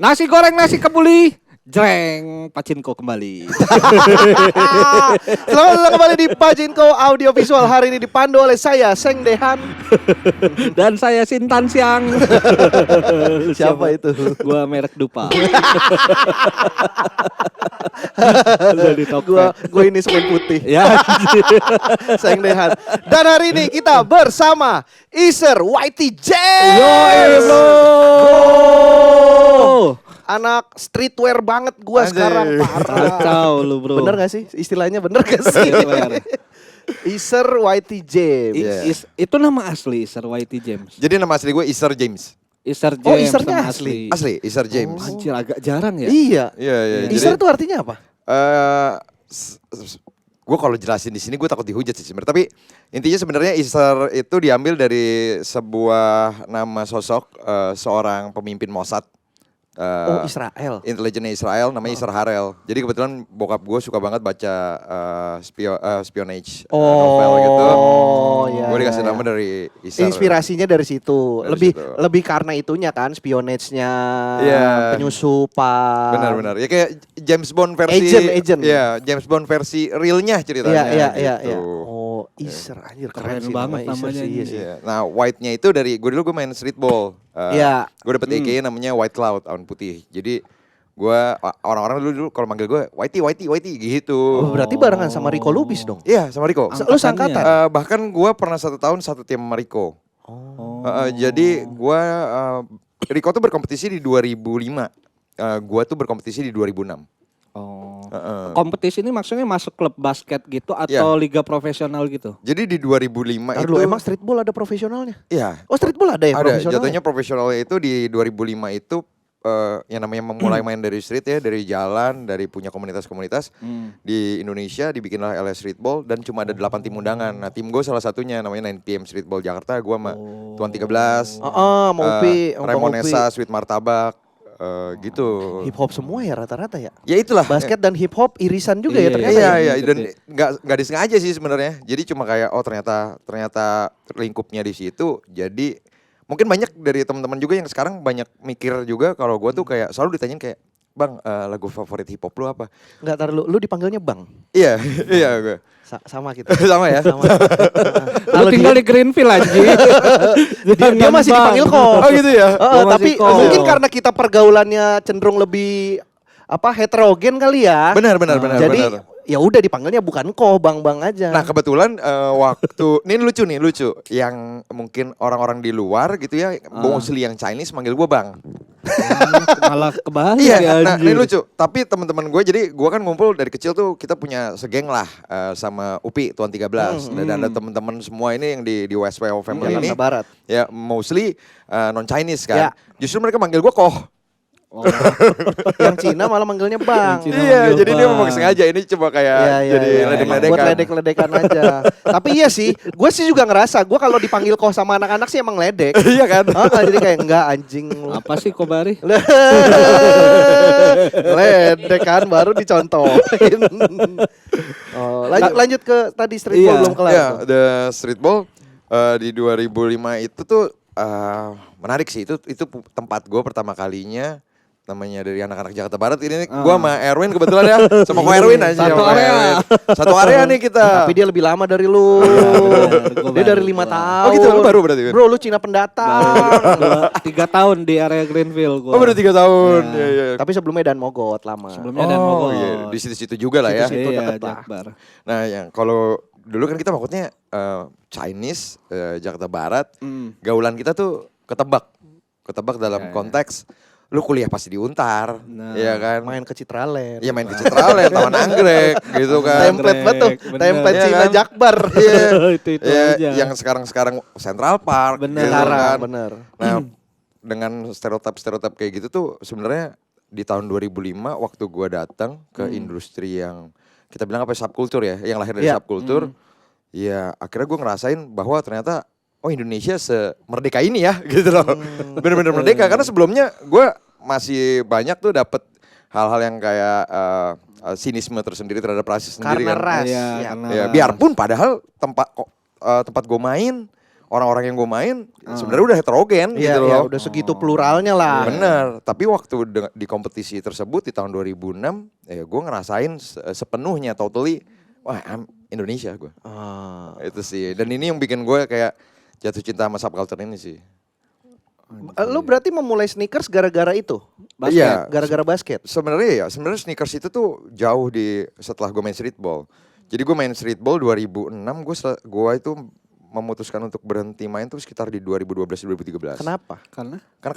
Nasi goreng nasi kebuli. Jreng, Pacinko kembali. Selamat datang kembali di Pajinko Audio Visual. Hari ini dipandu oleh saya, Seng Dehan. Dan saya Sintan Siang. Siapa itu? Gua merek dupa. Gua ini semen putih. Ya. Seng Dehan. Dan hari ini kita bersama Iser YT Yo, bro. Anak streetwear banget gua sekarang, parah. Kacau lu, bro. Bener gak sih? Istilahnya bener gak sih? Iser YT James. Itu nama asli Iser YT James. Jadi nama asli gue Iser James. Iser James. Oh, Isernya nama asli. Asli, Iser James. Anjir, agak jarang ya. Iya. Iya. Iser itu artinya apa? Gue kalau jelasin di sini gue takut dihujat sih sebenarnya. Tapi intinya sebenarnya Iser itu diambil dari sebuah nama sosok seorang pemimpin Mossad. Oh, Israel. Intelijennya Israel, namanya Isser Harel. Jadi kebetulan bokap gue suka banget baca spionage novel gitu. Oh, iya. Gue dikasih iya. nama dari Isser. Inspirasinya dari situ. Dari Lebih karena itunya kan, spionage-nya, Iya. penyusupan. Benar. Ya kayak James Bond versi Agent. Iya, James Bond versi realnya ceritanya. Iya. gitu. Oh, Iser anjir keren Keren sih banget namanya Iya ini. sih. Iya. Nah, white-nya itu dari gue main streetball. Iya. Gue dapet AKA namanya White Cloud, awan putih. Jadi gue orang-orang dulu kalau manggil gue Whitey gitu. Oh, berarti barengan sama Rico Lubis dong. Iya, sama Rico. Lu sangkatan? Bahkan gue pernah 1 tahun satu tim sama Rico. Oh. Jadi gue Rico tuh berkompetisi di 2005. Gue tuh berkompetisi di 2006. Oh. Kompetisi ini maksudnya masuk klub basket gitu atau Iya. liga profesional gitu? Jadi di 2005 Ntar itu dulu, emang streetball ada profesionalnya? Iya. Oh, streetball ada ya Ada, profesionalnya? jatuhnya profesionalnya itu di 2005 itu yang namanya memulai main dari street ya, dari jalan, dari punya komunitas-komunitas di Indonesia dibikinlah LS Streetball dan cuma ada 8 tim undangan. Nah, tim gue salah satunya namanya 9PM Streetball Jakarta, gue sama Tuan 13. mau Upi, Remonesa, Sweet Martabak gitu. Hip hop semua ya rata-rata ya. Ya itulah. Basket dan hip hop irisan juga ya Iya, ternyata. Iya, ya? dan nggak disengaja sih sebenarnya. Jadi cuma kayak ternyata lingkupnya di situ. Jadi mungkin banyak dari teman-teman juga yang sekarang banyak mikir juga kalau gue tuh kayak selalu ditanyain kayak, "Bang, lagu favorit hip hop lu apa?" Enggak, tar lu dipanggilnya Bang. Iya, iya gue. Sama kita. Sama ya. Sama. Lu tinggal di Greenfield aja. Dia masih dipanggil kok. Oh gitu ya. Tapi kok. mungkin karena kita pergaulannya cenderung lebih heterogen kali ya. Benar. Jadi ya udah dipanggilnya bukan kok, Bang aja. Nah kebetulan waktu ini lucu yang mungkin orang-orang di luar gitu ya, mostly yang Chinese manggil gue Bang. Malah kebalik Iya, ya, nah anjir. ini lucu. Tapi teman-teman gue, jadi gue kan ngumpul dari kecil tuh kita punya segeng lah sama Upi Tuan 13 dan ada teman-teman semua ini yang di WSWO family ini. Jakarta Barat. Ya mostly non Chinese kan. Ya. Justru mereka manggil gue Koh. Oh. Yang Cina malah manggilnya Bang. Yang Cina Iya, manggil jadi dia Bang. memang sengaja ini cuma kayak jadi ledek-ledekan. Buat ledek-ledekan aja. Tapi iya sih, gue sih juga ngerasa gue kalau dipanggil kok sama anak-anak sih emang ledek. Iya kan? Jadi kayak enggak anjing lu. Apa sih Kobari? Ledek kan baru dicontohin. Oh, lanjut ke tadi streetball Iya. belum kelar. Ya, tuh. the streetball di 2005 itu tuh menarik sih. Itu tempat gue pertama kalinya namanya dari anak-anak Jakarta Barat ini gue sama Erwin kebetulan ya sama Ko Erwin aja Satu sama area. Erwin. Satu area nih kita. Tapi dia lebih lama dari lu. Gua Dia dari baru, 5 gua. tahun. Oh gitu, lu baru berarti, Win? Bro, lu Cina pendatang. 3 tahun di area Greenfield gua. Oh baru 3 tahun. Ya. Iya. Tapi sebelumnya Dan Mogot lama. Sebelumnya dan Mogot. Iya, di situ-situ juga lah ya. Situ-situ. Iya, deket lah. Jakbar. Nah, yang kalau dulu kan kita maksudnya Chinese Jakarta Barat, gaulan kita tuh ketebak dalam konteks lu kuliah pasti di Untar, Nah, iya kan? Main ke Citraland. Iya main ke Citraland, Taman Anggrek gitu kan. Template banget tuh. Bener. Template Iya Cina kan? Jakbar. Iya. Itu Iya, aja. yang sekarang Central Park Bener. gitu Sekarang kan. bener. Nah, dengan stereotip kayak gitu tuh sebenarnya di tahun 2005 waktu gua datang ke industri yang kita bilang apa subkultur ya, yang lahir dari Iya. subkultur. Ya, akhirnya gua ngerasain bahwa ternyata Indonesia semerdeka ini ya gitu loh. Bener-bener merdeka karena sebelumnya gua masih banyak tuh dapet hal-hal yang kayak sinisme tersendiri terhadap rasis sendiri Karena kan. ras. Iya, Ya. karena Ya, ras. biarpun padahal tempat gue main orang-orang yang gue main sebenarnya udah heterogen Iya, gitu iya, loh. udah segitu pluralnya lah. Bener, tapi waktu di kompetisi tersebut di tahun 2006, ya gue ngerasain sepenuhnya totally, wah Indonesia gue. Itu sih, dan ini yang bikin gue kayak jatuh cinta sama subculture ini sih. Lu berarti memulai sneakers gara-gara itu? Basket. Iya, Gara-gara basket? sebenarnya sneakers itu tuh jauh setelah gue main streetball. Jadi gue main streetball 2006, gue itu memutuskan untuk berhenti main tuh sekitar di 2012-2013. Kenapa? Karena Karena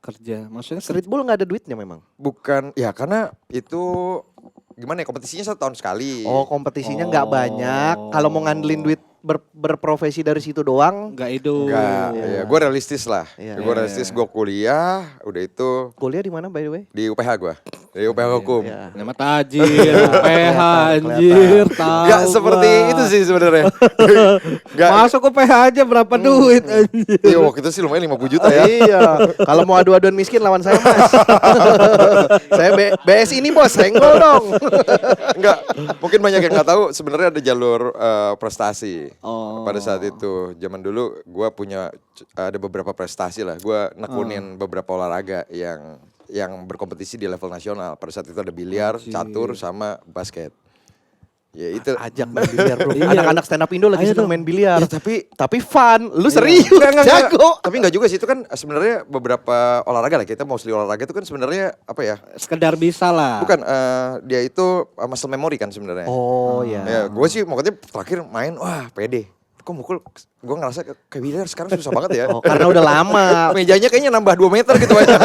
kerja. maksudnya Streetball nggak ada duitnya memang. Bukan, ya karena itu gimana ya, kompetisinya 1 tahun sekali. Oh, kompetisinya nggak banyak. Kalau mau ngandelin duit berprofesi dari situ doang. nggak hidup. Enggak, ya gue realistis lah. Iya. Gue realistis, gue kuliah, udah itu Kuliah di mana by the way? di UPH gue. Di UPH Hukum. Iya. Nama tajir, PH anjir, tahu. Enggak seperti gua. itu sih sebenarnya. Enggak. Masuk ke PH aja berapa duit anjir. Iya, waktu itu sih lumayan 50 juta ya. Iya. Kalau mau adu-aduan miskin lawan saya Mas. Saya BS ini bos, senggol dong. Enggak, mungkin banyak yang nggak tahu sebenarnya ada jalur prestasi. Oh. Pada saat itu, zaman dulu gue punya ada beberapa prestasi lah. Gue nekunin beberapa olahraga yang berkompetisi di level nasional. Pada saat itu ada biliar, catur, sama basket. Ya itu. Ajak main biliar bro. Iya. Anak-anak stand up Indo lagi Ayo seneng dong. main biliar. Ya, tapi fun. Lu serius Enggak. jago. Tapi enggak juga sih, itu kan sebenarnya beberapa olahraga lah. Kita mostly olahraga itu kan sebenarnya apa ya? Sekedar bisa lah. Bukan, dia itu muscle memory kan sebenarnya. Oh iya. Ya, gue sih makanya terakhir main, wah pede. Kok mukul, gue ngerasa kayak biliar sekarang susah banget ya. Oh, karena udah lama. Mejanya kayaknya nambah 2 meter gitu aja.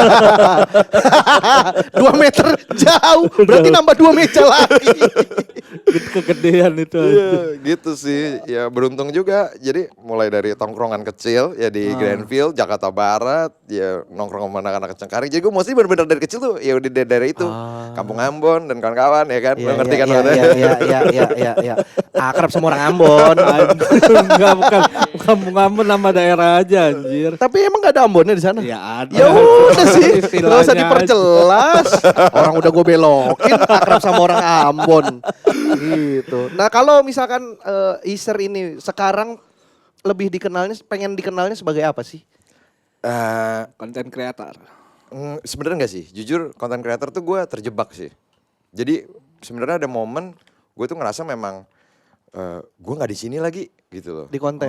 2 meter jauh. Berarti nambah 2 meja lagi. Gitu kegedean itu. Iya, gitu sih. Ya beruntung juga. Jadi mulai dari tongkrongan kecil ya di Grandfield, Jakarta Barat, ya nongkrong sama anak-anak Cengkareng. Jadi gue mostly bener-bener dari kecil tuh ya udah dari daerah itu. Kampung Ambon dan kawan-kawan ya kan. Lo ngerti kan? Iya. Akrab sama orang Ambon. Enggak, bukan Ambon nama daerah aja anjir. Tapi emang gak ada Ambonnya di sana? Ya ada. Ya udah sih, Istilahnya gak usah aja. diperjelas. Orang udah gue belokin, akrab sama orang Ambon. Gitu. Nah kalau misalkan Iser ini sekarang lebih pengen dikenalnya sebagai apa sih? Konten kreator. Sebenarnya enggak sih. Jujur konten creator tuh gue terjebak sih. Jadi sebenarnya ada momen gue tuh ngerasa memang gue nggak di sini lagi gitu loh. Di konten?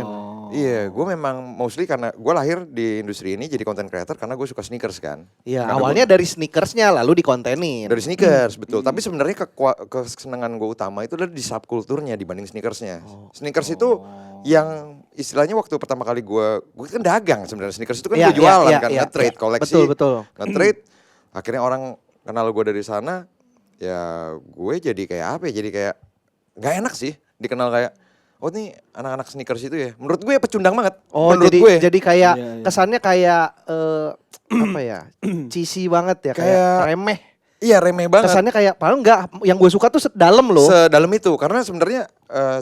Iya, gue memang mostly karena gue lahir di industri ini jadi content creator karena gue suka sneakers kan. Iya, Karena awalnya dari sneakersnya lalu dikontenin. dari sneakers betul. Tapi sebenarnya kesenangan gue utama itu adalah di subkulturnya dibanding sneakersnya. Sneakers itu yang istilahnya waktu pertama kali gue kan dagang sebenarnya, sneakers itu kan Iya, gue jualan iya, kan, iya, nge-trade iya. koleksi, Betul. nge-trade. Akhirnya orang kenal gue dari sana, ya gue jadi kayak apa ya? Jadi kayak nggak enak sih dikenal kayak, oh nih anak-anak sneakers itu ya. Menurut gue pecundang banget. Oh menurut jadi gue. jadi kayak Iya, iya. kesannya kayak apa ya? Cheesy banget ya, kayak Kayak remeh. Iya remeh banget. Kesannya kayak padahal enggak, yang gue suka tuh sedalam loh. Sedalam itu karena sebenarnya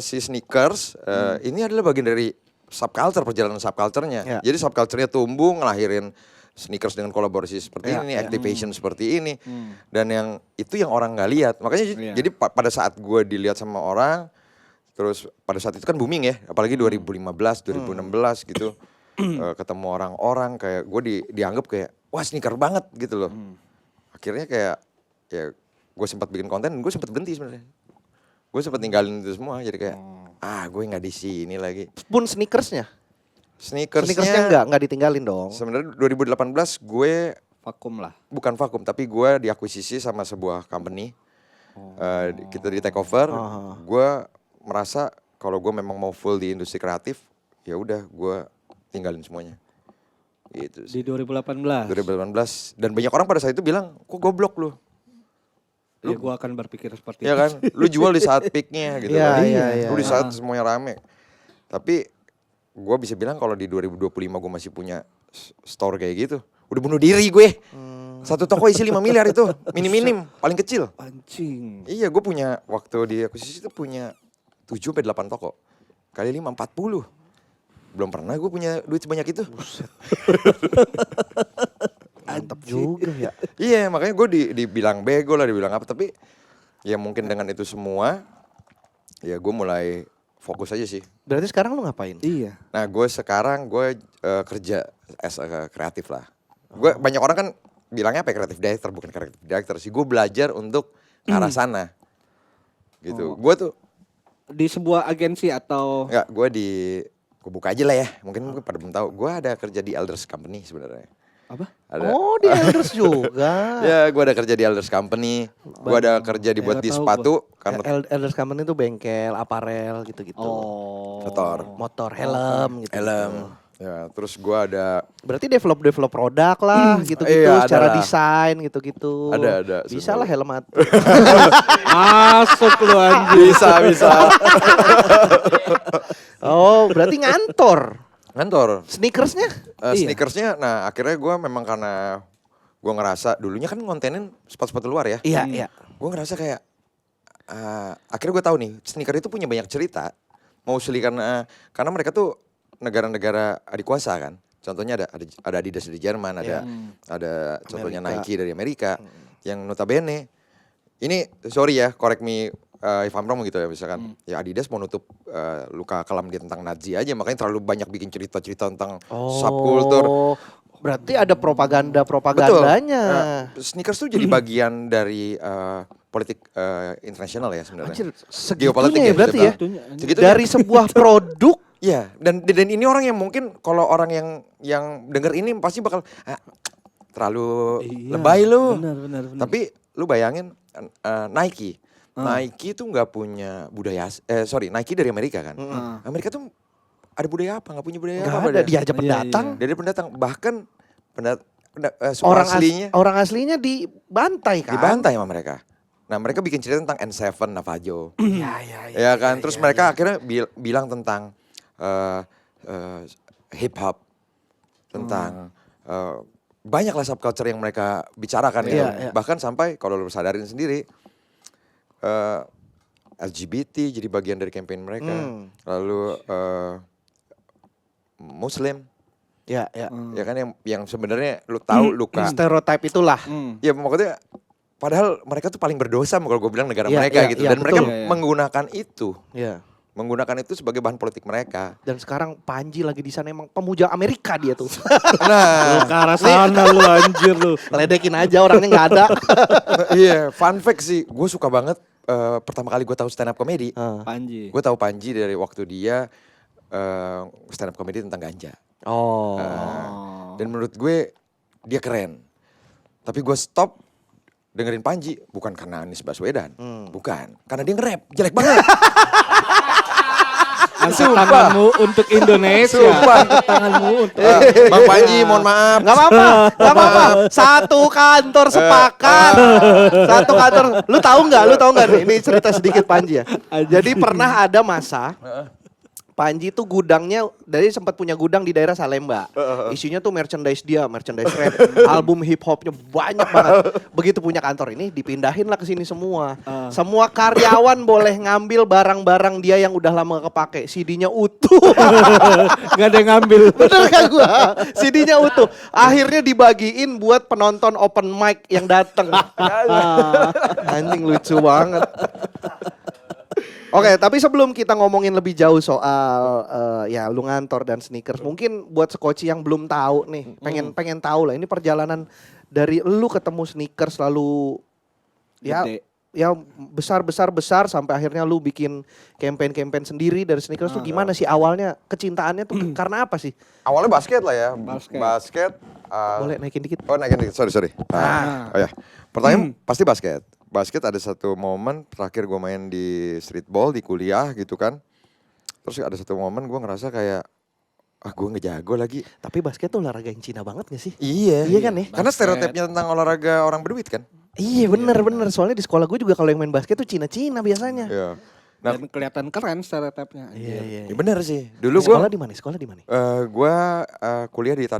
si sneakers ini adalah bagian dari subculture, perjalanan subculture-nya. Ya. Jadi subculture-nya tumbuh ngelahirin sneakers dengan kolaborasi seperti Ya, ini, ya. activation seperti ini. Dan yang itu yang orang nggak lihat. Makanya Iya. jadi pada saat gue dilihat sama orang, terus pada saat itu kan booming ya, apalagi 2015, 2016 gitu. Ketemu orang-orang kayak gue dianggap kayak wah sneaker banget gitu loh. Akhirnya kayak ya gue sempat bikin konten, gue sempat berhenti sebenarnya. Gue sempat ninggalin itu semua, jadi kayak gue nggak di sini lagi. Pun sneakersnya Sneakersnya enggak ditinggalin dong. sebenarnya 2018 gue Vakum lah. bukan vakum tapi gue diakuisisi sama sebuah company. Kita di take over. Gue merasa kalau gue memang mau full di industri kreatif, ya udah gue tinggalin semuanya. Gitu sih. Di 2018. 2018 dan banyak orang pada saat itu bilang, kok goblok lu? Ya gue akan berpikir seperti Ya itu. kan, lu jual di saat peaknya gitu Iya, kan. iya. Lu di saat semuanya rame. Tapi gue bisa bilang kalau di 2025 gue masih punya store kayak gitu. Udah bunuh diri gue. Satu toko isi 5 miliar itu, minim-minim, paling kecil. Anjing. Iya, gue punya waktu di akuisisi itu punya 7-8 toko. Kali 5, 40. Belum pernah gue punya duit sebanyak itu. Mantap juga ya. Iya, makanya gue dibilang bego lah, dibilang apa. Tapi ya mungkin dengan itu semua, ya gue mulai fokus aja sih. Berarti sekarang lu ngapain? Iya. Nah gue sekarang kerja as a kreatif lah. Gue banyak orang kan bilangnya apa ya, kreatif director, bukan kreatif director sih. Gue belajar untuk ke arah sana. Gitu. Gue tuh Di sebuah agensi atau Enggak, gue buka aja lah ya. Mungkin pada belum tahu. Gue ada kerja di Elders Company sebenarnya. apa? Ada. Oh, di Elders juga. Ya, gue ada kerja di Elders Company. Gue ada kerja Nggak di tahu sepatu karena Elders Company itu bengkel, aparel gitu-gitu. Oh. Motor, helm gitu. helm. Ya, terus gue ada Berarti develop produk lah gitu-gitu, Iya, secara adalah. desain gitu-gitu. Ada, Bisa lah helm Masuk lu anjir. bisa. Oh, berarti ngantor. Kantor. Sneakersnya? Sneakersnya, nah akhirnya gue memang karena gue ngerasa dulunya kan ngontenin sepatu-sepatu luar ya. Iya, iya. Gue ngerasa kayak akhirnya gue tahu nih sneaker itu punya banyak cerita. Mostly karena mereka tuh negara-negara adik kuasa kan. Contohnya ada Adidas dari Jerman, ada contohnya Amerika. Nike dari Amerika. Yang notabene ini sorry ya, correct me if I'm wrong gitu ya, misalkan ya Adidas mau nutup luka kelam dia tentang Nazi aja, makanya terlalu banyak bikin cerita-cerita tentang subkultur. Berarti ada propagandanya. Nah, sneakers tuh jadi bagian dari politik internasional ya sebenarnya. Anjir, Geopolitik segitunya ya berarti ya. Segitunya. Dari sebuah produk. Iya, dan ini orang yang mungkin kalau orang yang denger ini pasti bakal terlalu lebay lu. Benar. Tapi lu bayangin Nike. Nike tuh nggak punya budaya Nike dari Amerika kan. Amerika tuh ada budaya apa? Nggak punya budaya Nggak apa? ada, dia aja pendatang. Dari pendatang, bahkan Orang aslinya dibantai kan. dibantai sama mereka. Nah mereka bikin cerita tentang N7 Navajo. Iya. Ya kan, terus mereka akhirnya bilang tentang hip hop, tentang banyak lah subculture yang mereka bicarakan gitu. Iya. Bahkan sampai kalau lu sadarin sendiri LGBT jadi bagian dari campaign mereka. Lalu Muslim, Ya. ya kan yang sebenarnya lu tahu luka. Stereotype itulah. Ya maksudnya padahal mereka tuh paling berdosa kalau gue bilang negara Iya, mereka iya, gitu. iya, Dan mereka betul. menggunakan itu. Iya. Menggunakan itu sebagai bahan politik mereka. Dan sekarang Panji lagi di sana emang pemuja Amerika dia tuh. Nah, Ke arah sana lu anjir lu. Ledekin aja orangnya nggak ada. iya, fun fact sih, gue suka banget pertama kali gue tahu stand up comedy. Panji. Gue tahu Panji dari waktu dia stand up comedy tentang ganja. Oh. Dan menurut gue dia keren. Tapi gue stop dengerin Panji bukan karena Anies Baswedan, bukan, karena dia nge-rap jelek banget. Angkat tanganmu untuk Indonesia. Angkat tanganmu untuk Bang Panji, mohon maaf. Nggak apa-apa. Satu kantor sepakat. Satu kantor. Lu tahu nggak nih? Ini cerita sedikit Panji ya. Jadi pernah ada masa Panji tuh gudangnya dari sempat punya gudang di daerah Salemba. Isinya tuh merchandise rap, album hip hopnya banyak banget. Begitu punya kantor ini dipindahin lah ke sini semua. Semua karyawan boleh ngambil barang-barang dia yang udah lama gak kepake. CD-nya utuh. Gak ada yang ngambil. Bener gak gua? CD-nya utuh. Akhirnya dibagiin buat penonton open mic yang dateng. Anjing lucu banget. Oke, tapi sebelum kita ngomongin lebih jauh soal ya lu ngantor dan sneakers, mungkin buat sekoci yang belum tahu nih, pengen tahu lah ini perjalanan dari lu ketemu sneakers lalu Gede. ya besar sampai akhirnya lu bikin campaign sendiri dari sneakers tuh gimana sih awalnya kecintaannya tuh karena apa sih? Awalnya basket lah ya. Basket. Basket. Boleh naikin dikit. Oh naikin dikit, sorry. Oh ya, pertanyaan pasti basket. Basket ada satu momen terakhir gue main di streetball di kuliah gitu kan. Terus ada satu momen gue ngerasa kayak gue nggak jago lagi. Tapi basket tuh olahraga yang Cina banget gak sih? Iya. Iya kan ya? Karena stereotipnya tentang olahraga orang berduit kan. Iya bener. Soalnya di sekolah gue juga kalau yang main basket tuh Cina biasanya. Iya. Nah, Dan kelihatan keren stereotipnya. Iya. ya bener sih. Dulu gue Sekolah di mana? gue kuliah di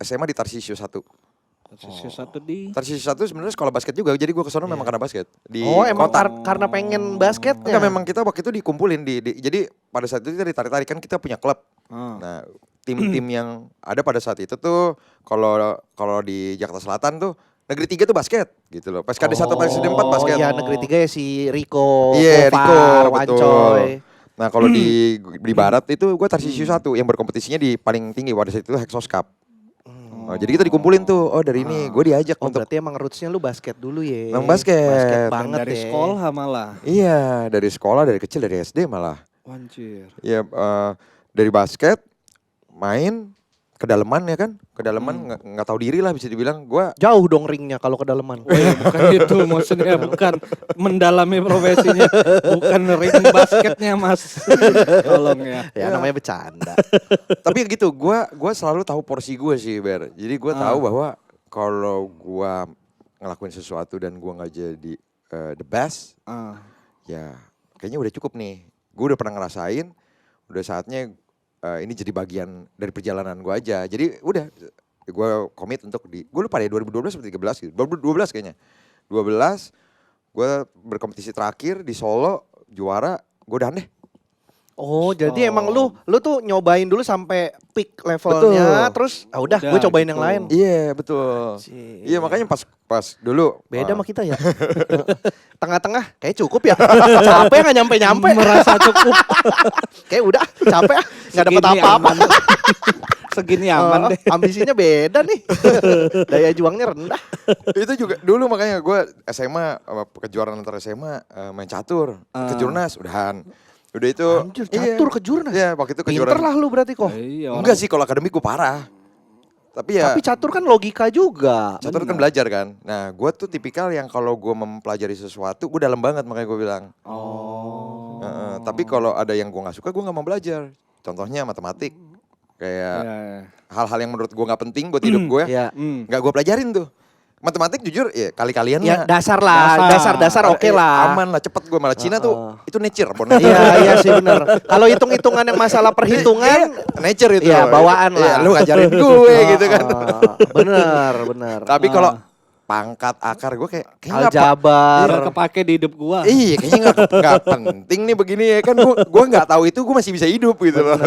SMA di Tarsisio 1. Sisi satu di Tarsisio 1 sebenarnya sekolah basket juga. Jadi gue kesana memang karena basket. Di Oh emang kota. karena pengen basketnya? Enggak, memang kita waktu itu dikumpulin jadi pada saat itu kita ditarik-tarik kan kita punya klub. Nah, tim-tim yang ada pada saat itu tuh kalau di Jakarta Selatan tuh Negeri 3 tuh basket gitu loh. PSKD 1 PSKD 4 basket. Oh iya Negeri 3 ya si Riko, Iya, Gofar, Riko, Wancoy. Nah kalau di barat itu gue Tarsisius 1 yang berkompetisinya di paling tinggi pada saat itu Hexos Cup. Oh, jadi kita dikumpulin tuh, oh dari ini gue diajak Oh untuk berarti emang rootsnya lu basket dulu ya. Emang basket. Basket Dan banget dari ya. sekolah malah. Iya dari sekolah dari kecil dari SD malah. Anjir. Ya dari basket main kedalaman ya kan, kedalaman nggak tahu diri lah bisa dibilang gue. Jauh dong ringnya kalau kedalaman. Oh iya, bukan itu maksudnya, bukan mendalami profesinya, bukan ring basketnya Mas. Tolong ya. Ya namanya bercanda. Tapi gitu, gue selalu tahu porsi gue sih Ber. Jadi gue tahu bahwa kalau gue ngelakuin sesuatu dan gue nggak jadi the best, ya kayaknya udah cukup nih. Gue udah pernah ngerasain, udah saatnya ini jadi bagian dari perjalanan gue aja. Jadi udah gue komit untuk gue lupa deh 2012 atau 2013 gitu. 2012 kayaknya. 12 gue berkompetisi terakhir di Solo juara, gue udahan deh. Oh jadi emang lu tuh nyobain dulu sampai peak levelnya. Betul. Terus udah gue Udah, cobain gitu. yang lain. Iya betul. Anjir. Iya makanya pas dulu. Beda sama kita ya. Tengah-tengah kayak cukup ya. Capek gak nyampe-nyampe. Merasa cukup. Kayak udah capek ah. Gak dapet Segini apa-apa. aman. Segini aman deh. Ambisinya beda nih. Daya juangnya rendah. Itu juga dulu makanya gue SMA kejuaraan antar SMA main catur, kejurnas udahan. Udah itu Anjir catur kejurnas. Iya waktu itu Pinter kejuaraan. lah lu berarti kok. Iya, Enggak sih kalau akademik gue parah. Tapi ya Tapi catur kan logika juga. catur kan belajar kan. Nah gue tuh tipikal yang kalau gue mempelajari sesuatu gue dalam banget makanya gue bilang. Oh. Tapi kalau ada yang gue nggak suka gue nggak mau belajar. Contohnya matematik. Kayak hal-hal yang menurut gue nggak penting buat hidup gue. Ya. Nggak gue pelajarin tuh. Matematik jujur ya kali-kalian Ya lah. dasar lah, dasar oke lah. Aman lah, cepet gue malah Cina tuh itu nature. Iya sih bener. Kalau hitung-hitungan yang masalah perhitungan, nature itu. ya bawaan lah. Ya, lu ngajarin gue gitu kan. Bener. Tapi kalau pangkat akar gue kayak Aljabar. Nggak kepake di hidup gua. Iya kayaknya nggak penting nih begini ya kan gue nggak tahu itu gue masih bisa hidup gitu loh.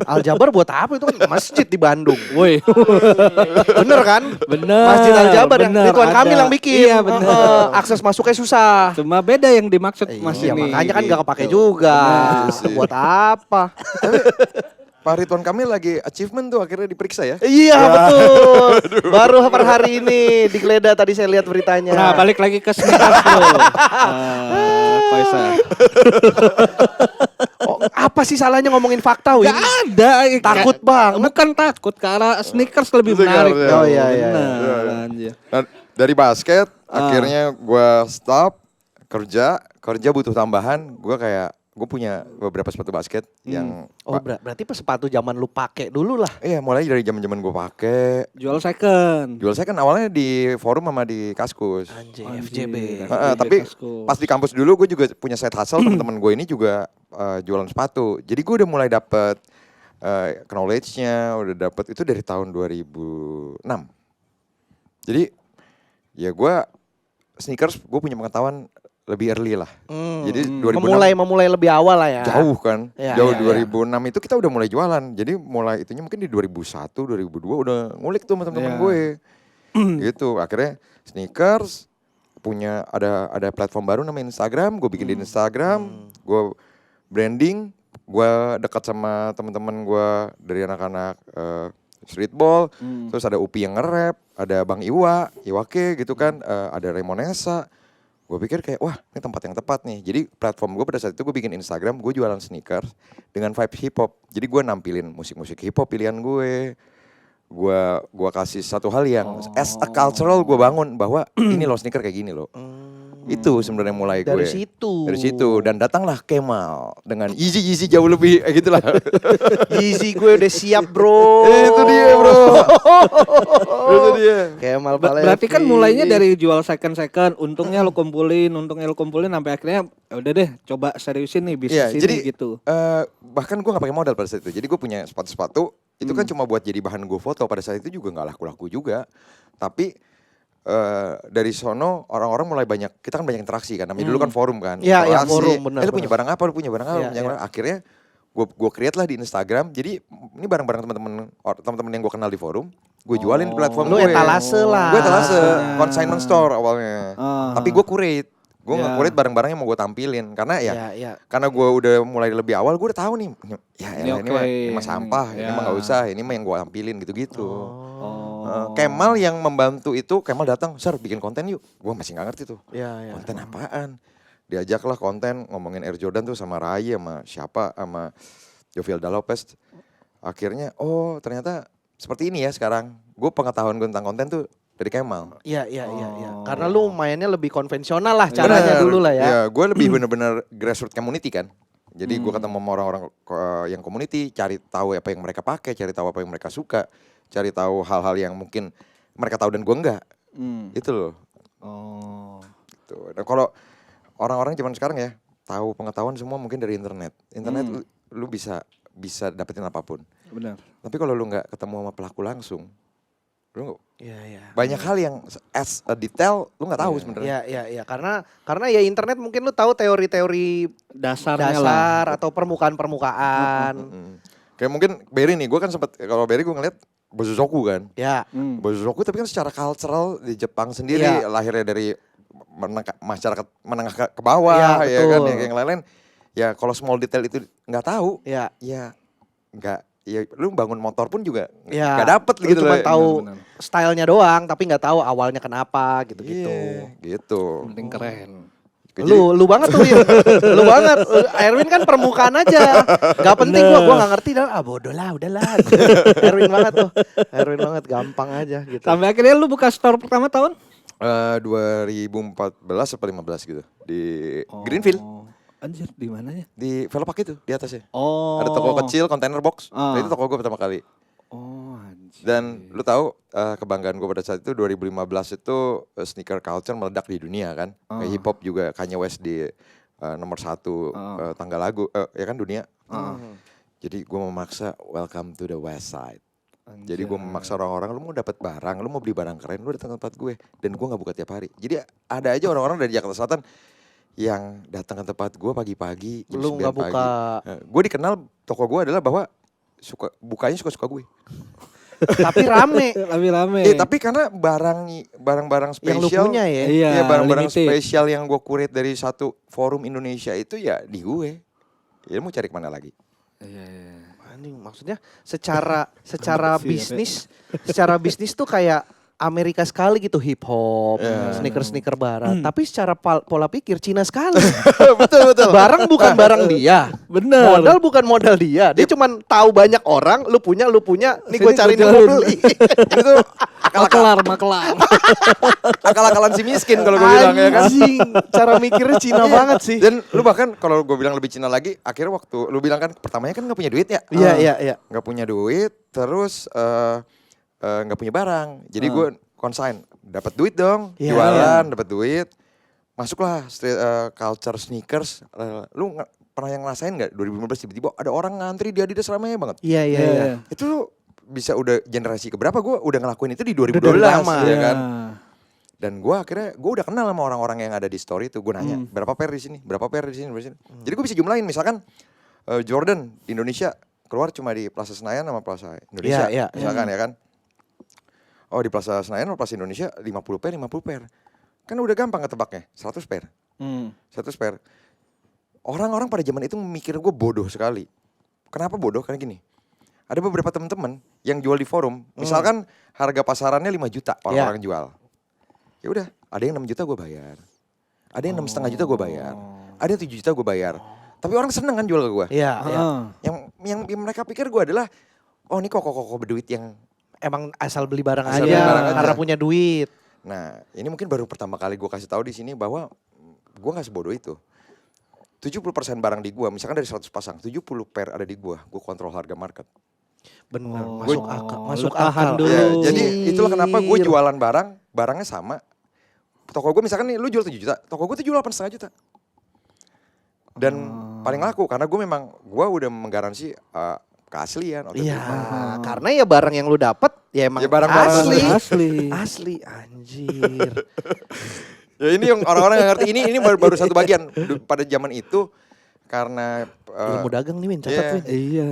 Aljabar buat apa itu kan masjid di Bandung. Woi. Bener kan? Bener. Masjid Aljabar yang bener, Ridwan Kamil ada. yang bikin. Iya bener. Akses masuknya susah. Cuma beda yang dimaksud Mas Iya ini. makanya kan gitu. gak kepake juga. Bener sih. Buat apa? Pak Ridwan Kamil lagi achievement tuh akhirnya diperiksa ya. Iya betul. Baru per hari ini digeledah tadi saya lihat beritanya. Nah balik lagi ke sneakers bro. Koisa. Oh, apa sih salahnya ngomongin fakta Win? Gak ada. Takut banget. Bukan takut, karena sneakers lebih Sneakers, menarik. ya. Oh iya. Bener, anjir. Nah, dari basket akhirnya gue stop kerja butuh tambahan. Gue punya beberapa sepatu basket yang Oh berarti sepatu zaman lu pakai dulu lah. iya mulai dari zaman gue pakai. Jual second. Jual saya kan awalnya di forum sama di Kaskus. Anjir, Anjir. FJB. Tapi Kaskus. pas di kampus dulu gue juga punya side hustle, teman-teman gue ini juga jualan sepatu. Jadi gue udah mulai dapet knowledge-nya, udah dapet itu dari tahun 2006. Jadi ya gue sneakers gue punya pengetahuan lebih early lah. Jadi 2006 Memulai lebih awal lah ya. jauh kan. Ya, Jauh ya, 2006 itu kita udah mulai jualan. Jadi mulai itunya mungkin di 2001, 2002 udah ngulik tuh sama teman-teman Ya. gue. Gitu. Akhirnya sneakers punya ada platform baru namanya Instagram, gue bikin di Instagram, gue branding, gue dekat sama teman-teman gue dari anak-anak streetball, terus ada Upi yang nge-rap, ada Bang Iwake gitu kan, ada Remonesa. Gue pikir kayak wah ini tempat yang tepat nih. Jadi platform gue pada saat itu gue bikin Instagram, gue jualan sneakers dengan vibe hip hop. Jadi gue nampilin musik-musik hip hop pilihan gue. Gue kasih satu hal yang as a cultural gue bangun bahwa ini loh sneaker kayak gini loh. Itu sebenarnya mulai gue. Dari situ. Dan datanglah Kemal dengan Yeezy jauh lebih gitulah. Yeezy gue udah siap bro. Itu dia bro. Itu dia. Kemal Berarti kan Palevi. mulainya dari jual second, untungnya lu kumpulin sampai akhirnya ya udah deh coba seriusin nih bisnis Iya, ini jadi gitu. bahkan gue gak pakai modal pada saat itu. Jadi gue punya sepatu-sepatu itu kan cuma buat jadi bahan gue foto. Pada saat itu juga gak laku-laku juga. Tapi dari sono orang-orang mulai banyak, kita kan banyak interaksi kan. Namanya dulu kan forum kan. Iya, Interaksi. forum, benar, Lu punya barang apa? Lu punya barang apa? Iya, Punya barang. Akhirnya gue create lah di Instagram. Jadi ini barang-barang teman-teman yang gue kenal di forum. Gue jualin di platform Lu gue. etalase lah. Gue etalase, consignment store awalnya. Tapi gue curate. Gue nge-create barang-barang yang mau gue tampilin. Karena karena gue udah mulai lebih awal, gue udah tahu nih. Ini mah sampah, ini mah gak usah, ini mah yang gue tampilin gitu-gitu. Kemal yang membantu itu, Kemal datang, Sir bikin konten yuk. Gue masih gak ngerti tuh. Konten apaan? Diajaklah konten ngomongin Air Jordan tuh sama Rai, sama siapa, sama Jovialda Lopez. Akhirnya, ternyata seperti ini ya sekarang. Gue pengetahuan gue tentang konten tuh dari Kemal. Iya. Karena lu mainnya lebih konvensional lah caranya dulu lah ya. Iya, gue lebih bener-bener grassroots community kan. Jadi gue ketemu sama orang-orang yang community, cari tahu apa yang mereka pakai, cari tahu apa yang mereka suka, cari tahu hal-hal yang mungkin mereka tahu dan gue enggak. Itu loh. Tuh. Dan kalau orang-orang zaman sekarang ya, tahu pengetahuan semua mungkin dari internet. Internet lu bisa dapetin apapun. Benar. Tapi kalau lu nggak ketemu sama pelaku langsung, lu banyak hal yang as a detail lu nggak tahu sebenarnya. Iya. Karena ya internet mungkin lu tahu teori-teori dasar atau permukaan-permukaan. Kayak mungkin Berry nih, gue kan sempet kalau Berry gue ngeliat Bosozoku kan. Ya. Bosozoku tapi kan secara cultural di Jepang sendiri lahirnya dari masyarakat menengah ke bawah ya kan, yang lain-lain. Ya kalau small detail itu nggak tahu, ya nggak. Ya lu bangun motor pun juga nggak dapet gitu loh. Cuma tahu stylenya doang, tapi nggak tahu awalnya kenapa gitu-gitu. Gitu. Penting keren. Lu banget tuh, lu banget. Erwin kan permukaan aja, nggak penting gua nggak ngerti dan bodoh lah, udahlah. Erwin banget, gampang aja gitu. Sampai akhirnya lu buka store pertama tahun? 2014 atau 15 gitu di Greenfield. Anjir, di mananya? Di Velopak itu, di atasnya. Ada toko kecil, container box. Itu toko gue pertama kali. Anjir. Dan lu tahu kebanggaan gue pada saat itu 2015 itu sneaker culture meledak di dunia kan. Hip hop juga Kanye West di nomor 1 tangga lagu ya kan dunia. Jadi gue memaksa welcome to the West Side. Jadi gue memaksa orang-orang, lu mau dapat barang, lu mau beli barang keren, lu datang ke tempat gue. Dan gue gak buka tiap hari. Jadi ada aja orang-orang dari Jakarta Selatan yang datang ke tempat gue pagi-pagi jam 9 gak buka. Gue dikenal toko gue adalah bahwa bukanya suka-suka gue. Tapi rame. Tapi karena barang-barang spesial yang lu punya ya. Iya, barang-barang spesial yang gue kuret dari satu forum Indonesia itu ya di gue. Ya mau cari kemana lagi? Iya. Maksudnya secara bisnis tuh kayak Amerika sekali gitu, hip hop, sneaker barat. Tapi secara pola pikir Cina sekali. betul. Barang bukan barang dia. Bener. Modal bukan modal dia. Dia cuman tahu banyak orang, lu punya, nih gue cari nih mau beli. Itu makelar. Akal-akalan si miskin kalau gue bilang ya kan. Anjing, cara mikirnya Cina banget sih. Dan lu bahkan kalau gue bilang lebih Cina lagi, akhirnya waktu lu bilang kan pertamanya kan gak punya duit ya. Iya. Gak punya duit, terus nggak punya barang, jadi gue consign, dapat duit dong, jualan, dapat duit, masuklah street culture sneakers. Lu pernah yang ngerasain nggak 2015 tiba-tiba ada orang ngantri di Adidas ramai banget? Iya. Itu lu bisa udah generasi keberapa gue udah ngelakuin itu di 2012 ya kan? Dan gue akhirnya gue udah kenal sama orang-orang yang ada di store itu. Gue nanya berapa pair di sini, berapa pair di sini. Jadi gue bisa jumlahin, misalkan Jordan di Indonesia keluar cuma di Plaza Senayan sama Plaza Indonesia, misalkan ya kan? Oh di Plaza Senayan sama Plaza Indonesia 50 pair. Kan udah gampang ketebaknya, 100 pair. 100 pair. Orang-orang pada zaman itu mikir gue bodoh sekali. Kenapa bodoh? Karena gini, ada beberapa teman-teman yang jual di forum, misalkan harga pasarannya 5 juta orang-orang jual. Ya udah, ada yang 6 juta gue bayar. Ada yang 6,5 juta gue bayar. Ada yang 7 juta gue bayar. Tapi orang seneng kan jual ke gue. Iya. Yang mereka pikir gue adalah, oh ini koko berduit yang emang asal beli barang Asal aja beli barang aja. karena punya duit. Nah, ini mungkin baru pertama kali gue kasih tahu di sini bahwa gue nggak sebodoh itu. 70% barang di gue, misalkan dari 100 pasang, 70 pair ada di gue kontrol harga market. Bener, masuk akal dulu. Ya, jadi itulah kenapa gue jualan barangnya sama. Toko gue misalkan nih, lu jual 7 juta, toko gue tuh jual 8,5 juta. Dan paling laku, karena gue udah menggaransi keaslian. Iya, karena ya barang yang lu dapet ya emang asli anjir. Ya ini yang orang-orang yang ngerti, ini baru satu bagian. Pada zaman itu karena ilmu dagang nih Win, catat Win. Iya.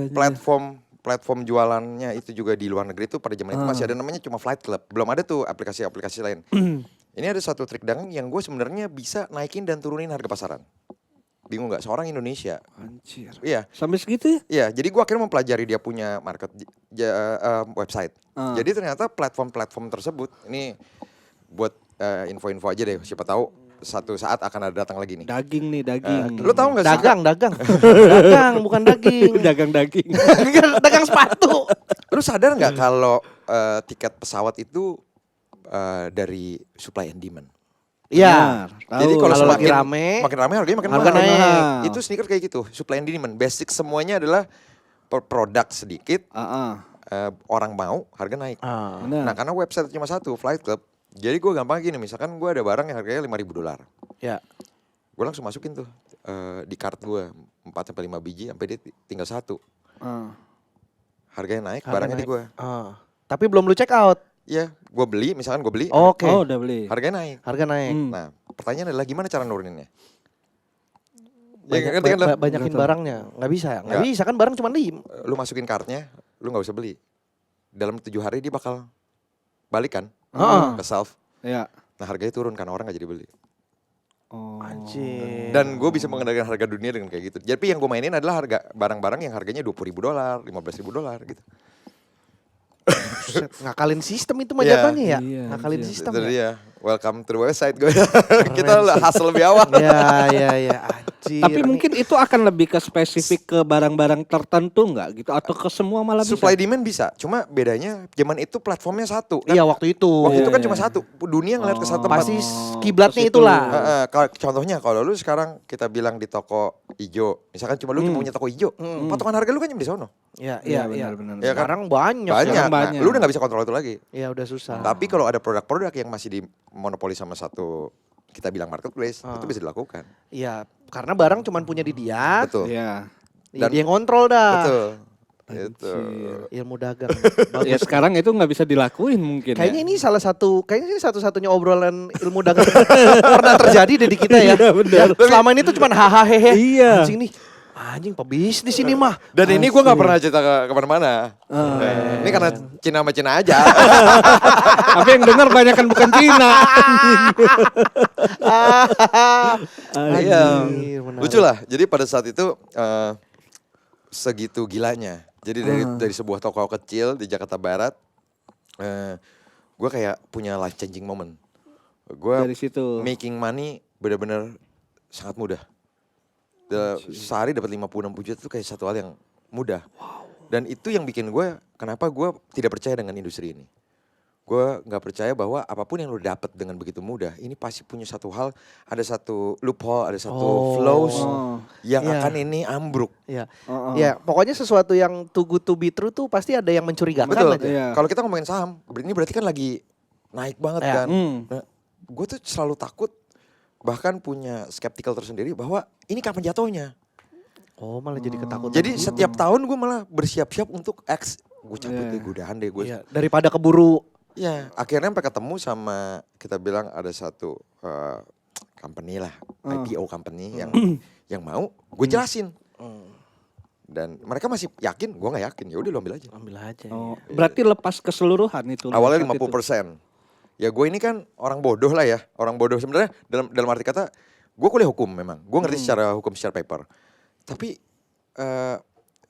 Platform jualannya itu juga di luar negeri tuh pada zaman itu masih ada namanya cuma Flight Club. Belum ada tuh aplikasi-aplikasi lain. Ini ada satu trik dagang yang gue sebenarnya bisa naikin dan turunin harga pasaran. Bingung nggak? Seorang Indonesia. Anjir. Iya. Sampai segitu ya? Iya, jadi gue akhirnya mempelajari dia punya market website. Jadi ternyata platform-platform tersebut ini buat info-info aja deh. Siapa tahu satu saat akan ada datang lagi nih. Daging nih, daging. Lu tahu nggak sih? Dagang. Dagang, bukan daging. Dagang daging. Dagang sepatu. Lu sadar nggak kalau tiket pesawat itu dari supply and demand? Iya. Tahu. Jadi kalau Kalau lagi semakin rame, makin rame harganya makin harga mahal. naik. Itu sneaker kayak gitu, supply and demand. Basic semuanya adalah produk sedikit, orang mau, harga naik. Benar. Nah karena website cuma satu, Flight Club. Jadi gue gampang gini, misalkan gue ada barang yang harganya $5.000. Ya. Gue langsung masukin tuh di cart gue 4-5 biji sampai dia tinggal 1. Harganya naik, barangnya di gue. Tapi belum lu check out. Iya, gue beli, misalkan gue beli, Oke. Oh, udah beli. harganya naik. Harga naik. Nah, pertanyaan adalah gimana cara nuruninnya? Ya, ngerti kan lo? Banyakin barangnya. Nggak bisa ya? Nggak bisa kan barang cuma 5. Lu masukin kartnya, lu nggak usah beli. Dalam 7 hari dia bakal balikan ke self. Ya. Nah harganya turun karena orang nggak jadi beli. Oh. Anjir. Dan gue bisa mengendalikan harga dunia dengan kayak gitu. Jadi yang gue mainin adalah harga barang-barang yang harganya $20.000, $15.000 gitu. Buset, ngakalin sistem itu mah Iya. jatuhnya ya. Iya, Ngakalin anjir. sistem Itu ya. dia. Welcome to the website gue. Kita hustle lebih awal. Ya. Anjir. Tapi nih. mungkin itu akan lebih ke spesifik ke barang-barang tertentu nggak gitu atau ke semua malah bisa? Supply demand bisa. Cuma bedanya zaman itu platformnya satu. Kan? Iya waktu itu. Waktu itu kan Iya, cuma iya. satu. Dunia ngeliat ke satu tempat. Pasti kiblatnya ke situ. itulah. Contohnya kalau lu sekarang kita bilang di toko ijo, misalkan cuma lu cuma punya toko ijo, potongan harga lu kan cuma di sono. Iya. benar. Ya kan? Sekarang banyak. Banyak. Ya. Nah, banyak. lu udah gak bisa kontrol itu lagi. Ya udah susah. Tapi kalau ada produk-produk yang masih dimonopoli sama satu kita bilang marketplace, itu bisa dilakukan. Iya, karena barang cuma punya di dia. Betul. Iya. Dan dia yang kontrol dah. Betul. Itu. Ilmu dagang. Ya sekarang itu nggak bisa dilakuin mungkin. Kayaknya ya. ini kayaknya ini satu-satunya obrolan ilmu dagang pernah terjadi deh di kita ya. Iya, benar. Selama ini tuh cuma hahaha hehe. Iya. Anjing pebisnis ini mah. Dan ini gue gak pernah cerita ke kemana-mana. Ini karena Cina sama Cina aja. Tapi yang dengar banyak kan bukan Cina. Iya. Menarik. Lucu lah. Jadi pada saat itu segitu gilanya. Jadi dari sebuah toko kecil di Jakarta Barat, gue kayak punya life changing moment. Gue Dari situ. making money benar-benar sangat mudah. Sehari dapat 50-60 juta itu kayak satu hal yang mudah. Dan itu yang bikin gue, kenapa gue tidak percaya dengan industri ini. Gue gak percaya bahwa apapun yang lo dapat dengan begitu mudah, ini pasti punya satu hal, ada satu loophole, ada satu flows yang Iya. akan ini ambruk. Ya. Ya, pokoknya sesuatu yang too good to be true tuh pasti ada yang mencurigakan Betul. aja. Iya. Kalau kita ngomongin saham, ini berarti kan lagi naik banget Iya. kan. Nah, gue tuh selalu takut, bahkan punya skeptical tersendiri bahwa ini kapan jatuhnya. Oh, malah jadi ketakutan. Jadi setiap tahun gue malah bersiap-siap untuk gue cabut deh, gue udahan deh, gue. Iya, daripada keburu. Ya, akhirnya sampai ketemu sama kita bilang ada satu company lah, IPO company yang mau, gue jelasin. Dan mereka masih yakin, gue nggak yakin. Ya udah lu ambil aja. Ambil aja. Oh, berarti lepas keseluruhan itu. Awalnya saat itu. 50%. Ya gue ini kan orang bodoh lah ya, orang bodoh sebenarnya dalam arti kata, gue kuliah hukum memang, gue ngerti secara hukum secara paper. Tapi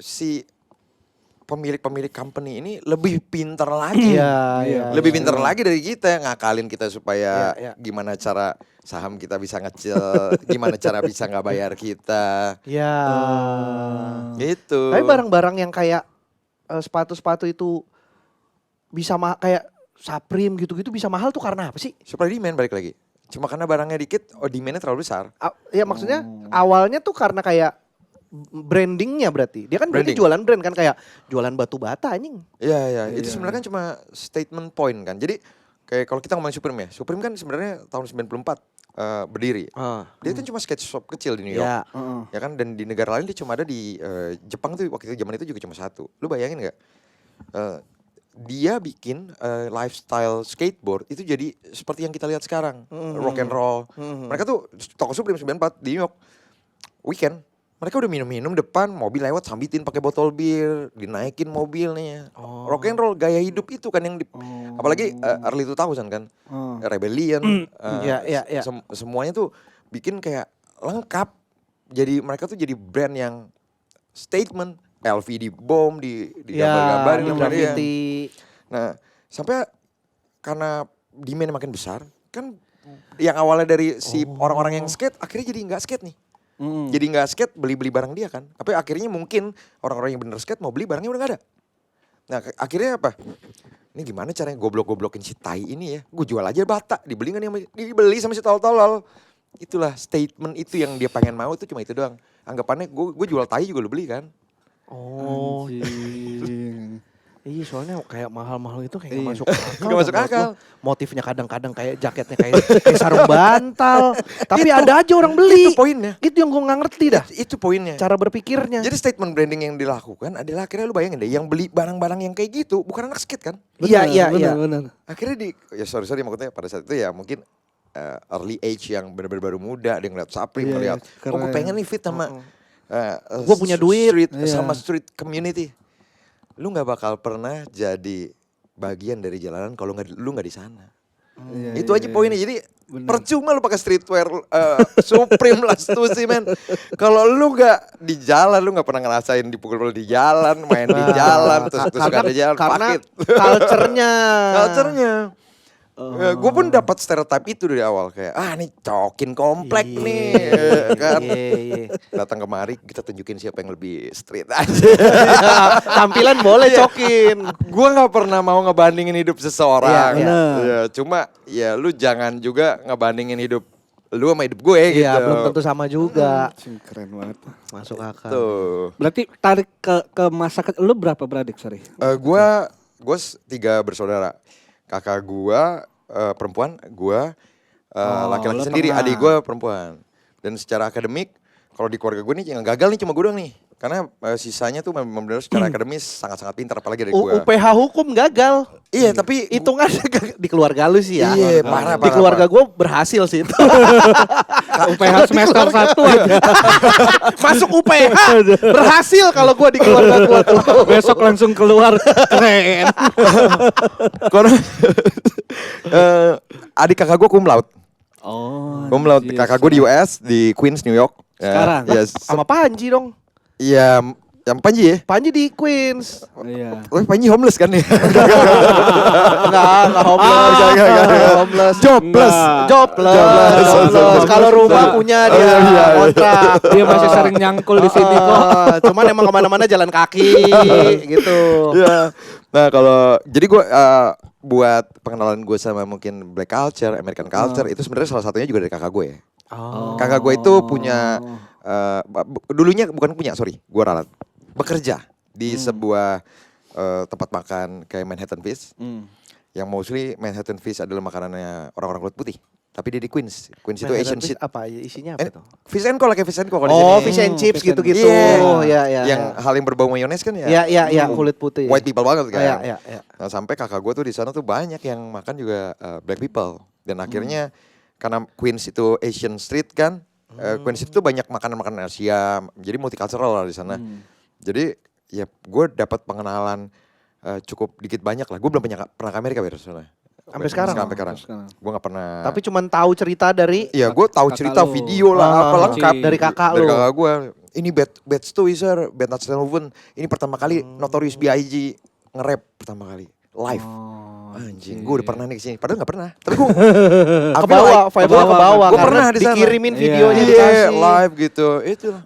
si pemilik company ini lebih pintar lagi. Iya. Lebih pintar lagi dari kita, ngakalin kita supaya Iya. gimana cara saham kita bisa ngecil, gimana cara bisa nggak bayar kita. Ya. Gitu. Tapi barang-barang yang kayak sepatu-sepatu itu bisa kayak Supreme gitu-gitu bisa mahal tuh karena apa sih? Supply demand balik lagi. Cuma karena barangnya dikit, demandnya terlalu besar. Ya maksudnya awalnya tuh karena kayak brandingnya berarti. Dia kan berarti Branding. jualan brand kan kayak jualan batu bata anjing. Iya. Itu sebenarnya kan cuma statement point kan. Jadi kayak kalau kita ngomongin Supreme ya. Supreme kan sebenarnya tahun 94 berdiri. Dia kan cuma sketch shop kecil di New York. Ya. Ya kan, dan di negara lain dia cuma ada di Jepang tuh waktu itu zaman itu juga cuma satu. Lu bayangin nggak? Dia bikin lifestyle skateboard itu jadi seperti yang kita lihat sekarang, rock and roll. Mereka tuh toko Supreme 94 di New York, weekend Mereka udah minum-minum depan, mobil lewat sambitin pakai botol bir, dinaikin mobilnya. Rock and roll gaya hidup itu kan yang apalagi early 2000 kan. Rebellion, Iya. semuanya tuh bikin kayak lengkap. Jadi mereka tuh jadi brand yang statement, LV di bom, di gambar-gambar, di di graffiti. Nah, sampai karena demand makin besar, kan yang awalnya dari si orang-orang yang skate akhirnya jadi nggak skate nih. Jadi nggak skate, beli-beli barang dia kan. Tapi akhirnya mungkin orang-orang yang bener skate mau beli barangnya udah nggak ada. Nah akhirnya apa? Ini gimana caranya goblok-goblokin si tai ini ya? Gue jual aja bata, dibeli nggak nih? Dibeli sama si tolol-tolol. Itulah statement itu yang dia pengen mau, itu cuma itu doang. Anggapannya gue jual tai juga lo beli kan? Oh, Anjing. iya soalnya kayak mahal-mahal itu kayak Iya. nggak masuk akal. Nggak masuk menurut akal. gua. Motifnya kadang-kadang kayak jaketnya kayak sarung bantal. Tapi ada aja orang beli. Itu poinnya. Itu yang gue nggak ngerti dah. Itu poinnya. Cara berpikirnya. Jadi statement branding yang dilakukan adalah akhirnya lu bayangin deh, yang beli barang-barang yang kayak gitu bukan anak skate kan? Iya. Benar. Akhirnya ya sorry maksudnya pada saat itu ya mungkin early age yang benar-benar baru muda, dia ngeliat Supreme, Iya, ngeliat, keren. gue pengen nih fit sama Gua punya duit. street, Iya. sama street community. Lu nggak bakal pernah jadi bagian dari jalanan kalau lu nggak di sana. Iya, Itu aja poinnya. Jadi Bener. percuma lu pakai streetwear Supreme lah sih men. Kalau lu nggak di jalan, lu nggak pernah ngerasain dipukul di jalan, main di jalan, terus ada jalan, karena fuck it. culture-nya. Culture-nya. Gue pun dapat stereotip itu dari awal kayak nih cokin komplek nih kan. Iya. Datang kemari kita tunjukin siapa yang lebih street aja. Tampilan boleh cokin. Gue nggak pernah mau ngebandingin hidup seseorang. Iya, Ya, cuma ya lu jangan juga ngebandingin hidup lu sama hidup gue gitu. Iya, belum tentu sama juga. Anjing, keren banget. Masuk akal. Tuh. Berarti tarik ke masa lu berapa beradik, sorry? Gue 3 bersaudara. Kakak gue perempuan, gue laki-laki lo sendiri, tengah. adik gue perempuan. Dan secara akademik, kalau di keluarga gue nih yang gagal nih cuma gue doang nih. Karena sisanya tuh benar-benar secara akademis sangat-sangat pintar, apalagi dari gue. UPH hukum gagal. Iya, tapi Hitungan di keluarga lu sih ya. Iya, parah, Di keluarga gue berhasil sih itu. UPH semester 1 aja. Masuk UPH. Berhasil kalau gue di keluarga gue tuh. Besok langsung keluar. Keren. Karena adik kakak gue cum laude. Oh. Cum laude. Kakak gue di US, di Queens, New York. Sekarang? Yes. Sama Panji dong. Iya, yang Panji ya? Panji di Queens. Iya. Oh, Panji homeless kan ya? Enggak homeless. Enggak. Homeless. Jobless. Jobless. Kalau rumah punya dia kontrak. Dia masih sering nyangkul di sini kok. Cuman emang kemana-mana jalan kaki gitu. Iya. Nah kalau jadi gue buat pengenalan gue sama mungkin black culture, American culture itu sebenarnya salah satunya juga dari kakak gue ya. Kakak gue itu punya dulunya bukan punya, gue ralat bekerja di sebuah tempat makan kayak Manhattan Fish. Yang mostly Manhattan Fish adalah makanannya orang-orang kulit putih. Tapi dia di Queens. Queens itu Asian shit. Apa isinya apa tuh? Fish and Co lah kayak Fish and Co kalau di Oh, sini. fish and chips Fish and- gitu-gitu. Iya. Oh, ya. Yang hal yang berbau mayones kan ya. Ya, kulit putih. White people banget kan. Ya. Nah sampai kakak gue tuh di sana tuh banyak yang makan juga black people. Dan akhirnya karena Queens itu Asian street kan. Queens itu banyak makanan-makanan Asia. Jadi multicultural lah di sana. Jadi ya gue dapat pengenalan cukup dikit banyak lah. Gue belum pernah ke Amerika soalnya. Sampai sekarang? Sampai sekarang. Sekarang. Gue gak pernah. Tapi cuman tahu cerita dari Iya, gue tahu Kakak cerita lu. video lah, apa lengkap dari kakak dari lu. kakak gue. Ini Bad Stewie sir, Bad Nuts Movement. Ini pertama kali Notorious B.I.G. nge-rap pertama kali live. Anjing, gue udah pernah nih kesini. Padahal gak pernah. Tapi gue ke bawah, vibe-nya ke bawah Gue karena pernah di sana. dikirimin Iya. videonya Iya, dikasih. live gitu. Itu lah.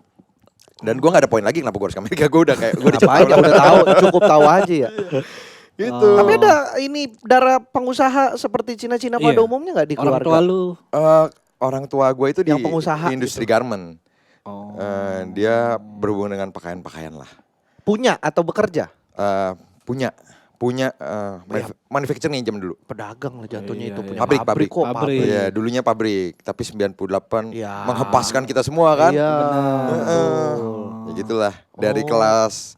Dan gue gak ada poin lagi kenapa gue harus ke Amerika. Gue udah kayak gue Apa aja udah tahu, cukup tahu aja ya. gitu. Tapi ada ini darah pengusaha seperti Cina-Cina pada Iya. umumnya nggak di Orang keluarga? tua lu. Orang tua gue itu di Yang pengusaha industri garment. Oh. Dia berhubungan dengan pakaian-pakaian lah. Punya atau bekerja? Punya manufacturing jam dulu. Pedagang lah jatuhnya Iya, itu iya. punya Pabrik. kok. Pabrik. Iya, dulunya pabrik, tapi 98 Iya. menghempaskan kita semua kan. Iya. Ya gitulah. Dari kelas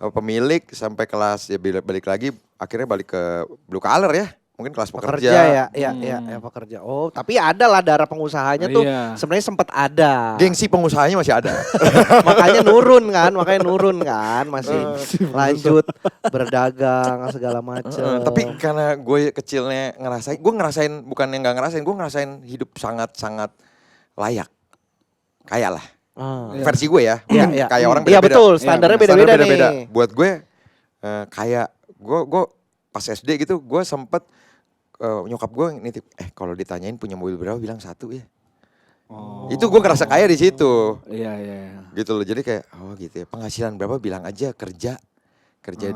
pemilik sampai kelas ya balik lagi akhirnya balik ke blue collar ya. mungkin kelas pekerja ya pekerja. Oh, tapi ada lah darah pengusahanya tuh Iya. sebenarnya sempat ada. Gengsi pengusahanya masih ada. makanya nurun kan, masih lanjut berdagang segala macam. Tapi karena gue kecilnya gue ngerasain bukan yang nggak ngerasain, gue ngerasain hidup sangat layak, kayak lah. Versi gue ya, Iya. kayak orang Iya beda-beda. betul, standarnya beda-beda nih. Buat gue kayak gue pas SD gitu, gue sempet nyokap gue nitip, kalau ditanyain punya mobil berapa bilang 1 ya. Itu gue ngerasa kaya di situ. Iya. Gitu loh, jadi kayak gitu ya. Penghasilan berapa bilang aja kerja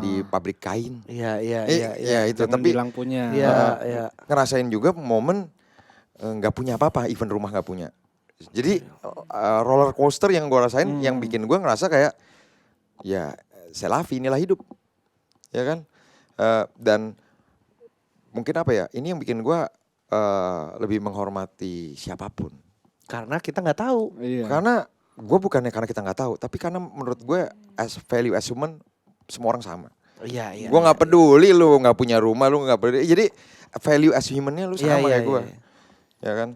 di pabrik kain. Iya. Itu. Jangan Tapi bilang punya. Iya. ngerasain juga momen nggak punya apa-apa, even rumah nggak punya. Jadi roller coaster yang gue rasain, yang bikin gue ngerasa kayak ya selavi, inilah hidup, ya kan. Dan mungkin apa ya, ini yang bikin gue lebih menghormati siapapun. Karena kita nggak tahu. Iya. Karena gue bukannya karena kita nggak tahu, tapi karena menurut gue as value as human semua orang sama. Iya. Gue nggak peduli lu nggak punya rumah, lu nggak peduli. Jadi value as humannya lu sama kayak gue, ya kan.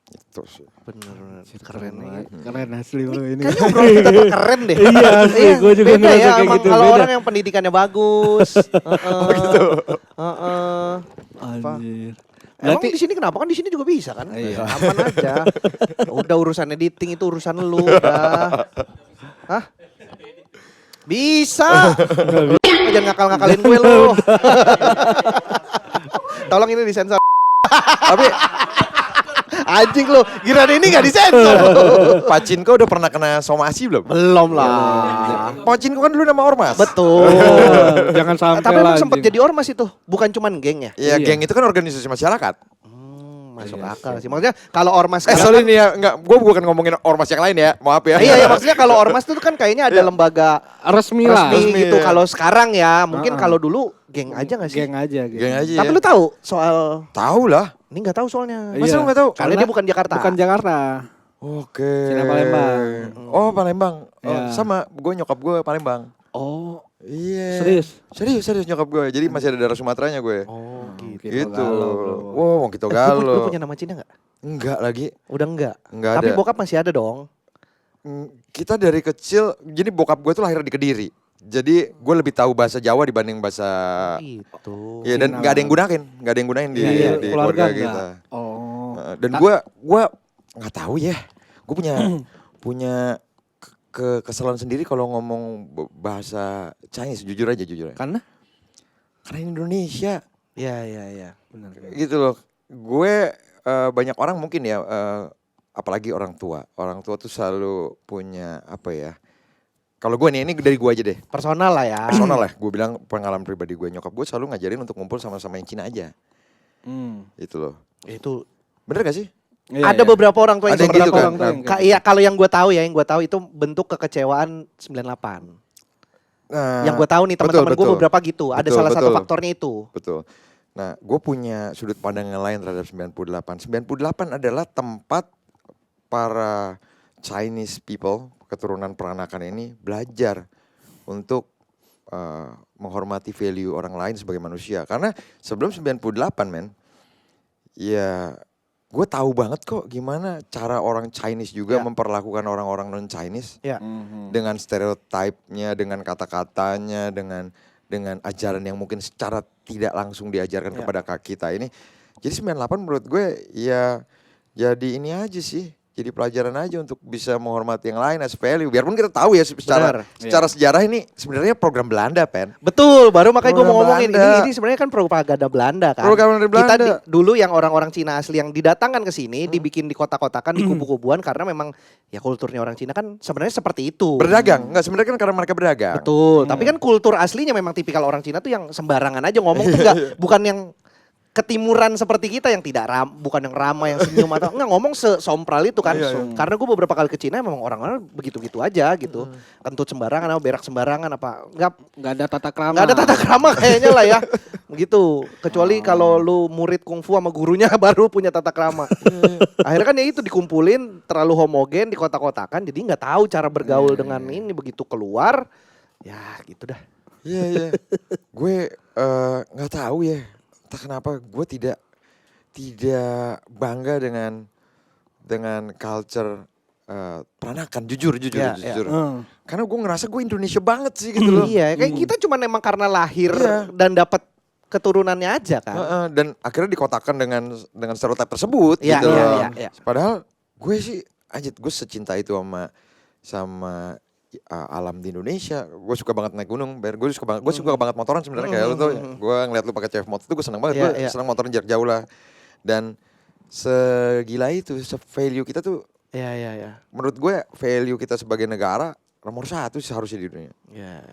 Itu sih. Bener keren nih. Keren asli lo ini. Kayaknya obrolan kita tuh keren deh. Iya asli, gue juga beda ngerasa ya kayak emang gitu. kalau Beda. orang yang pendidikannya bagus. Gitu. Anjir. Emang Berarti di sini kenapa? Kan di sini juga bisa kan? Iya. Aman aja. Udah urusan editing itu urusan lu udah. Hah? Bisa. Jangan ngakal-ngakalin gue lu. Tolong ini disensor. Tapi Anjing lu, giliran ini gak disensor. Pacinko udah pernah kena somasi belum? Belum lah. Pacinko kan dulu nama ormas. Betul. jangan sampai Tapi lah. emang sempat anjing. jadi ormas itu, bukan cuman geng ya? Iya, Iya. geng itu kan organisasi masyarakat. Masuk Iya akal sih. Maksudnya kalau ormas Sorry nih ya, enggak, gue bukan ngomongin ormas yang lain ya, maaf ya. Iya, maksudnya kalau ormas itu kan kayaknya ada lembaga resmi lah. resmi Resmi, gitu. ya. Kalau sekarang ya, mungkin Heeh. kalau dulu geng aja gak sih? Geng aja gitu. Geng aja Tapi ya. lu tahu soal Tahu lah. ini nggak tahu soalnya. Iya. Masa lu nggak tahu? Karena dia bukan Jakarta. Bukan Jakarta. Oke. Cina Palembang. Oh Palembang. Oh, Ya. sama, gue nyokap gue Palembang. Oh, Iya. serius? Serius nyokap gue. Jadi masih ada darah Sumateranya gue. Oh, gitu. Gitu. Galau, bro. Wow, mau gitu Lu galau. punya nama Cina nggak? Enggak lagi. Udah enggak. Enggak Tapi ada. bokap masih ada dong. Kita dari kecil, jadi bokap gue tuh lahir di Kediri. Jadi gue lebih tahu bahasa Jawa dibanding bahasa. Gitu. Iya, dan nggak ada yang gunain di, Iya, di keluarga keluarga enggak? kita. Oh. Dan gue nggak tahu ya. Gue punya kekesalan sendiri kalau ngomong bahasa Chinese, jujur aja. Karena? Karena ini Indonesia, Iya. Benar. gitu loh. Gue banyak orang mungkin ya, apalagi orang tua. Orang tua tuh selalu punya apa ya? Kalau gue nih, ini dari gue aja deh. Personal lah ya. Personal lah, gue bilang pengalaman pribadi gue. Nyokap gue selalu ngajarin untuk ngumpul sama-sama yang Cina aja. Gitu loh. Itu Bener gak sih? Iya, ada iya. beberapa orang tua yang Ada yang seperti gitu itu. kan? Orang tua yang gitu. Iya, kalau yang gue tahu itu bentuk kekecewaan 98. Nah, Yang gue tahu nih teman-teman gue betul. beberapa gitu. Ada Betul, salah satu betul. faktornya itu. Betul. Nah, gue punya sudut pandang yang lain terhadap 98. 98 adalah tempat para Chinese people, keturunan peranakan ini belajar untuk menghormati value orang lain sebagai manusia. Karena sebelum 98 men, ya gue tahu banget kok gimana cara orang Chinese juga Ya. memperlakukan orang-orang non-Chinese. Ya. Dengan stereotipnya, dengan kata-katanya, dengan ajaran yang mungkin secara tidak langsung diajarkan Ya. kepada kita ini. Jadi 98 menurut gue ya jadi ini aja sih. Jadi pelajaran aja untuk bisa menghormati yang lain as value. Biarpun kita tahu ya Benar. secara sejarah ini sebenarnya program Belanda, Pen. Betul, baru makanya gue mau Program ngomongin Belanda. ini sebenarnya kan propaganda Belanda kan. Propaganda Belanda. Kita dulu yang orang-orang Cina asli yang didatangkan ke sini, dibikin di kota-kotakan, di kubu-kubuan karena memang ya kulturnya orang Cina kan sebenarnya seperti itu. Berdagang, enggak sebenarnya kan karena mereka berdagang. Betul, tapi kan kultur aslinya memang tipikal orang Cina tuh yang sembarangan aja ngomong tuh enggak, bukan yang ketimuran seperti kita yang tidak bukan yang ramah, yang senyum atau enggak ngomong sesompral itu kan. Iya, iya. Karena gue beberapa kali ke Cina memang orang-orang begitu-gitu aja gitu. Kentut sembarangan apa berak sembarangan apa Nggak ada tata krama. nggak ada tata krama kayaknya lah ya. Gitu. Kecuali kalau lu murid kungfu sama gurunya baru punya tata krama. Akhirnya kan ya itu dikumpulin terlalu homogen di kota-kotakan jadi nggak tahu cara bergaul dengan ini begitu keluar ya gitu dah. Iya. Gue nggak tahu ya. entah kenapa gue tidak bangga dengan culture peranakan, jujur. Ya. Karena gue ngerasa gue Indonesia banget sih gitu loh. Iya, kayak kita cuma emang karena lahir Iya. dan dapat keturunannya aja kan. Dan akhirnya dikotakan dengan stereotip tersebut Iya, gitu iya, loh. iya. Padahal gue sih gue secinta itu sama alam di Indonesia. Gue suka banget naik gunung, gue suka banget motoran sebenarnya kayak lu tuh. Gue ngeliat lu pakai CF motor tuh gue seneng banget. Gue Iya. seneng motoran jarak jauh lah. Dan segila itu, value kita tuh Iya. menurut gue value kita sebagai negara nomor 1 sih harusnya di dunia. Iya.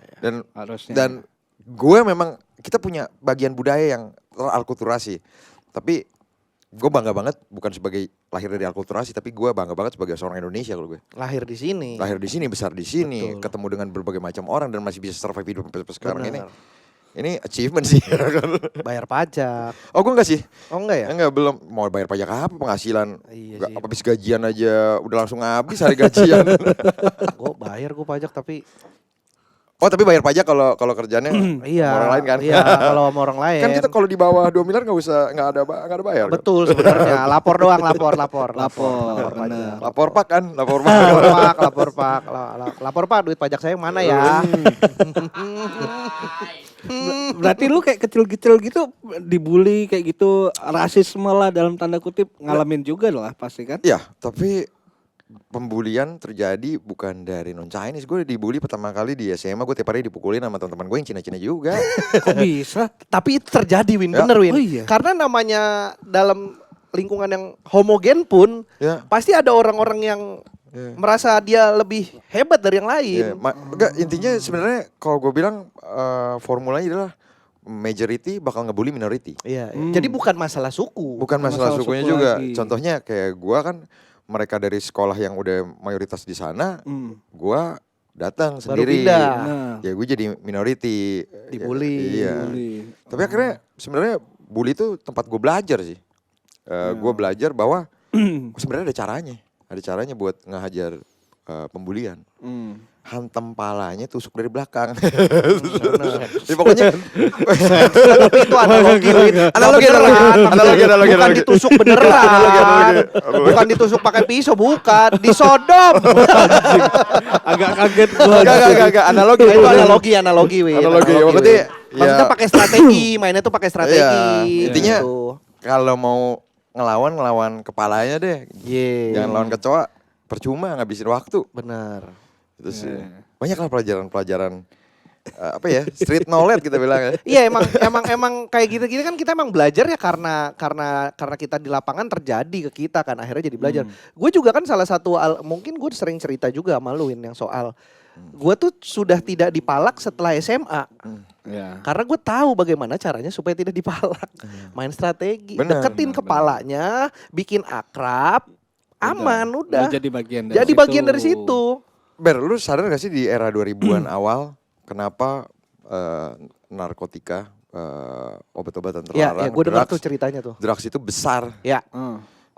Harusnya. Dan gue memang kita punya bagian budaya yang teralkulturasi. Tapi gue bangga banget bukan sebagai lahir dari alkulturasi, tapi gue bangga banget sebagai seorang Indonesia kalau gue. Lahir di sini. Lahir di sini, besar di sini, Betul. ketemu dengan berbagai macam orang dan masih bisa survive hidup sampai sekarang ini. Benar. Ini achievement sih. Bayar pajak. Oh gue enggak sih. Oh enggak ya? Enggak, belum. Mau bayar pajak apa, penghasilan. Iya Nggak, sih. habis gajian aja udah langsung habis hari gajian. Gue pajak tapi Oh tapi bayar pajak kalau kerjanya iya. sama orang lain kan. Iya, kalau sama orang lain. Kan kita kalau di bawah 2 miliar nggak ada bayar. Kan? Betul sebenarnya. Lapor doang, lapor Lapor, pajak. benar. Lapor pak kan, lapor pak. Lapor pak, duit pajak saya mana ya? Berarti lu kayak kecil-kecil gitu dibully kayak gitu, rasisme lah dalam tanda kutip ngalamin juga lah pasti kan? Iya, tapi pembulian terjadi bukan dari non Chinese. Gue dibully pertama kali di SMA, gue tiap hari dipukulin sama teman-teman gue yang Cina-Cina juga. Kok bisa? Tapi itu terjadi Win, Ya. bener Win. Oh iya. Karena namanya dalam lingkungan yang homogen pun Ya. pasti ada orang-orang yang merasa dia lebih hebat dari yang lain. Enggak, intinya sebenarnya kalau gue bilang formulanya adalah majority bakal ngebully minority. Iya. Jadi bukan masalah suku. Bukan masalah Masalah sukunya suku juga. lagi. Contohnya kayak gue kan mereka dari sekolah yang udah mayoritas di sana, gue datang Baru sendiri. pindah. Nah, Ya gue jadi minority. Dibully. Iya. bully. Tapi akhirnya sebenarnya bully itu tempat gue belajar sih. Gue belajar bahwa sebenarnya ada caranya buat ngehajar pembulian. Hantam palanya, tusuk dari belakang. Ya, pokoknya Tapi itu analogi, Win. Analogi. Bukan ditusuk beneran. Bukan ditusuk pakai pisau, bukan. Disodom. Agak kaget gua. Enggak, analogi. Itu analogi, Win. Analogi, Win. maksudnya, Maksudnya ya. pakai strategi, mainnya tuh pakai strategi. Iya, intinya gitu. kalau mau ngelawan kepalanya deh. Iya. Jangan lawan kecoa, percuma ngabisin waktu. Benar. Itu sih. Banyak lah pelajaran apa ya, street knowledge kita bilang ya. Iya emang kayak gitu kan kita emang belajar ya karena kita di lapangan terjadi ke kita kan akhirnya jadi belajar. Gue juga kan salah satu mungkin gue sering cerita juga sama lu Win, yang soal gue tuh sudah tidak dipalak setelah SMA. Ya. Karena gue tahu bagaimana caranya supaya tidak dipalak. Main strategi, Benar, deketin kepalanya, bikin akrab, aman udah. Jadi bagian dari Jadi situ. bagian dari situ. Ber, lu sadar gak sih di era 2000-an awal kenapa narkotika, obat-obatan Iya, terlarang, gue dengar tuh drugs, ceritanya tuh. drugs itu besar. Ya.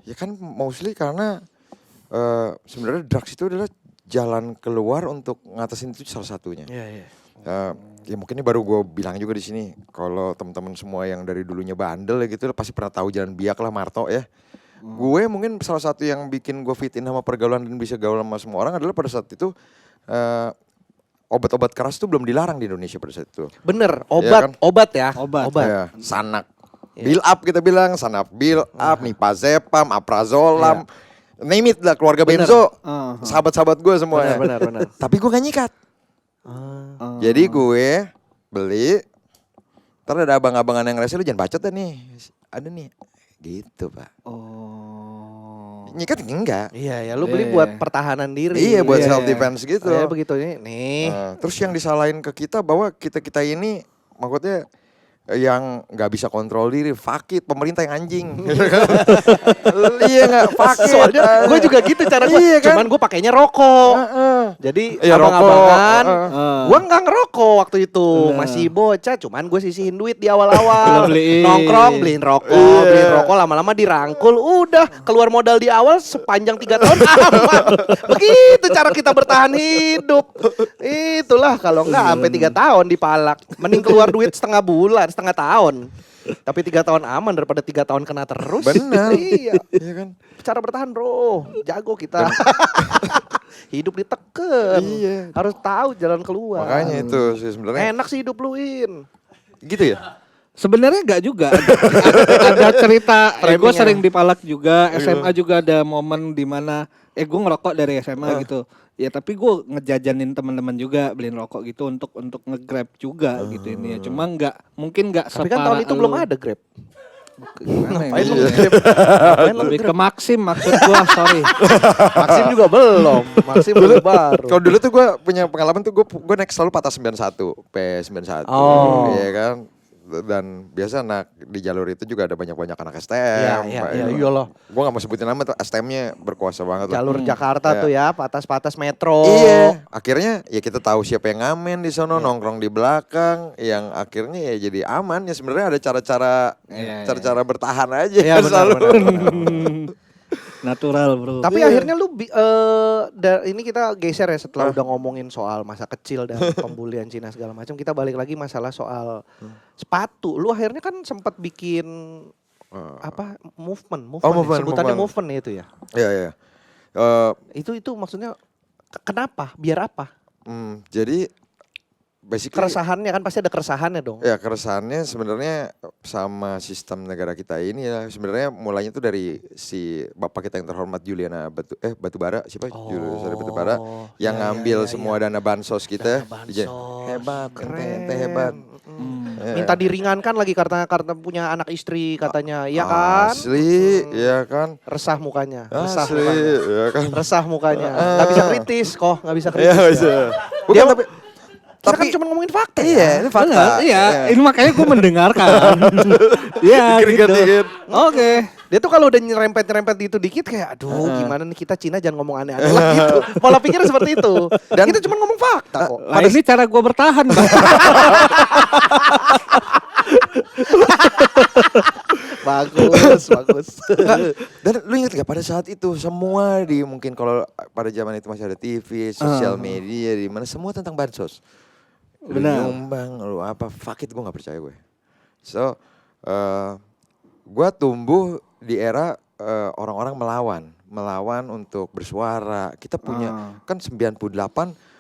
Ya kan mostly karena sebenarnya drugs itu adalah jalan keluar untuk ngatasin itu salah satunya. Iya. Ya mungkin ini baru gue bilang juga di sini. Kalau teman-teman semua yang dari dulunya bandel ya gitu pasti pernah tahu Jalan Biak lah, Marto ya. Gue mungkin salah satu yang bikin gue fit in sama pergaulan dan bisa gaul sama semua orang adalah pada saat itu obat-obat keras itu belum dilarang di Indonesia pada saat itu. Bener, Iya kan? obat ya. Obat. Ya, sanak, build up kita bilang, sanak build up, nipazepam, aprazolam, name it lah, keluarga Bener. benzo, sahabat-sahabat gue semuanya. Benar. Tapi gue gak nyikat. Jadi gue beli, ntar ada abang-abangan yang rese, lu jangan bacot dah nih, ada nih, gitu pak. Nyikat enggak. Iya, lu beli buat pertahanan diri. Iya buat Iya. self defense gitu. Iya begitu nih. Terus yang disalahin ke kita bahwa kita ini maksudnya yang nggak bisa kontrol diri, fuck it, pemerintah yang anjing. Iya nggak, fuck it. Soalnya gue juga gitu cara gue. Iya kan? Cuman gue pakainya rokok. Jadi Iya, abang-abangan, rokok. gue nggak ngerokok waktu itu, Bener. masih bocah. Cuman gue sisihin duit di awal-awal, Beliin. nongkrong, beliin rokok, lama-lama dirangkul, udah keluar modal di awal sepanjang 3 tahun aman. Begitu cara kita bertahan hidup. Itulah kalau nggak sampai 3 tahun dipalak, mending keluar duit setengah bulan, setengah tahun. Tapi 3 tahun aman daripada 3 tahun kena terus. Benar. Iya. Iya kan? Cara bertahan bro, jago kita. Hidup diteken. Iya. Harus tahu jalan keluar. Makanya itu sih sebenarnya. Enak sih hidup lu In. Gitu ya? Sebenarnya enggak juga. Ada cerita, gue Framingnya. sering dipalak juga. SMA juga ada momen dimana gue ngerokok dari SMA gitu. Ya tapi gue ngejajanin teman-teman juga beliin rokok gitu untuk nge-grab juga gitu ini ya. Cuma mungkin enggak Tapi separah. kan tahun itu belum elu. ada Grab. Gimana ya? Ngapain lu Iya. nge-Grab? Ngapain lu Lebih nge-Grab? ke Maxim maksud gua, sorry. Maxim juga belum. Maxim baru baru. Kalau dulu tuh gue punya pengalaman tuh gue naik selalu patah 91, P91. Oh. Iya kan? Dan biasa anak di jalur itu juga ada banyak-banyak anak STM. Iya, iyalah. Gue gak mau sebutin nama tuh, STM-nya berkuasa banget. lah. Jalur Jakarta Iya. tuh ya, patas-patas metro. Iya, akhirnya ya kita tahu siapa yang ngamen di sono, nongkrong di belakang, yang akhirnya ya jadi aman. Ya sebenarnya ada cara-cara cara-cara bertahan aja Iya, benar, selalu. benar. Natural, Bro. Tapi Iya. akhirnya lu ini kita geser ya setelah udah ngomongin soal masa kecil dan pembulian Cina segala macam, kita balik lagi masalah soal sepatu. Lu akhirnya kan sempat bikin apa movement movement, sebutannya movement. movement itu ya. Iya, iya. Itu maksudnya kenapa? Biar apa? Jadi basically Keresahannya kan pasti ada keresahannya dong. ya keresahannya sebenarnya sama sistem negara kita ini ya sebenarnya mulainya tuh dari si bapak kita yang terhormat Juliana Batubara siapa Julius Batubara yang iya, ngambil iya, semua dana bansos kita. Dana Dia- bansos. hebat Keren. ente hebat. Minta diringankan lagi karena punya anak istri katanya, iya kan? Asli, ya kan? Resah mukanya, resah Asli, mukanya. ya kan? Resah mukanya. Nggak bisa kritis kok, nggak bisa kritis. Iya, ya. bisa. Dia Bukan, tapi kita kan cuma ngomongin fakta. iya, ya. ini fakta. Benar, iya. Ini makanya gue mendengarkan. Iya, gitu. Dikit-dikit. Oke. Dia tuh kalau udah nyerempet-nyerempet gitu dikit kayak aduh gimana nih kita Cina jangan ngomong aneh-aneh lah gitu. Pola pikirnya seperti itu. Dan kita cuma ngomong fakta kok. Lah ini cara gue bertahan, Bang. Bagus, bagus. Dan lu inget gak pada saat itu semua mungkin kalau pada zaman itu masih ada TV, sosial media di mana semua tentang bansos. Lu Benar. nyumbang, lu apa, fuck it, gue gak percaya gue. So, gue tumbuh di era orang-orang melawan untuk bersuara. Kita punya kan 98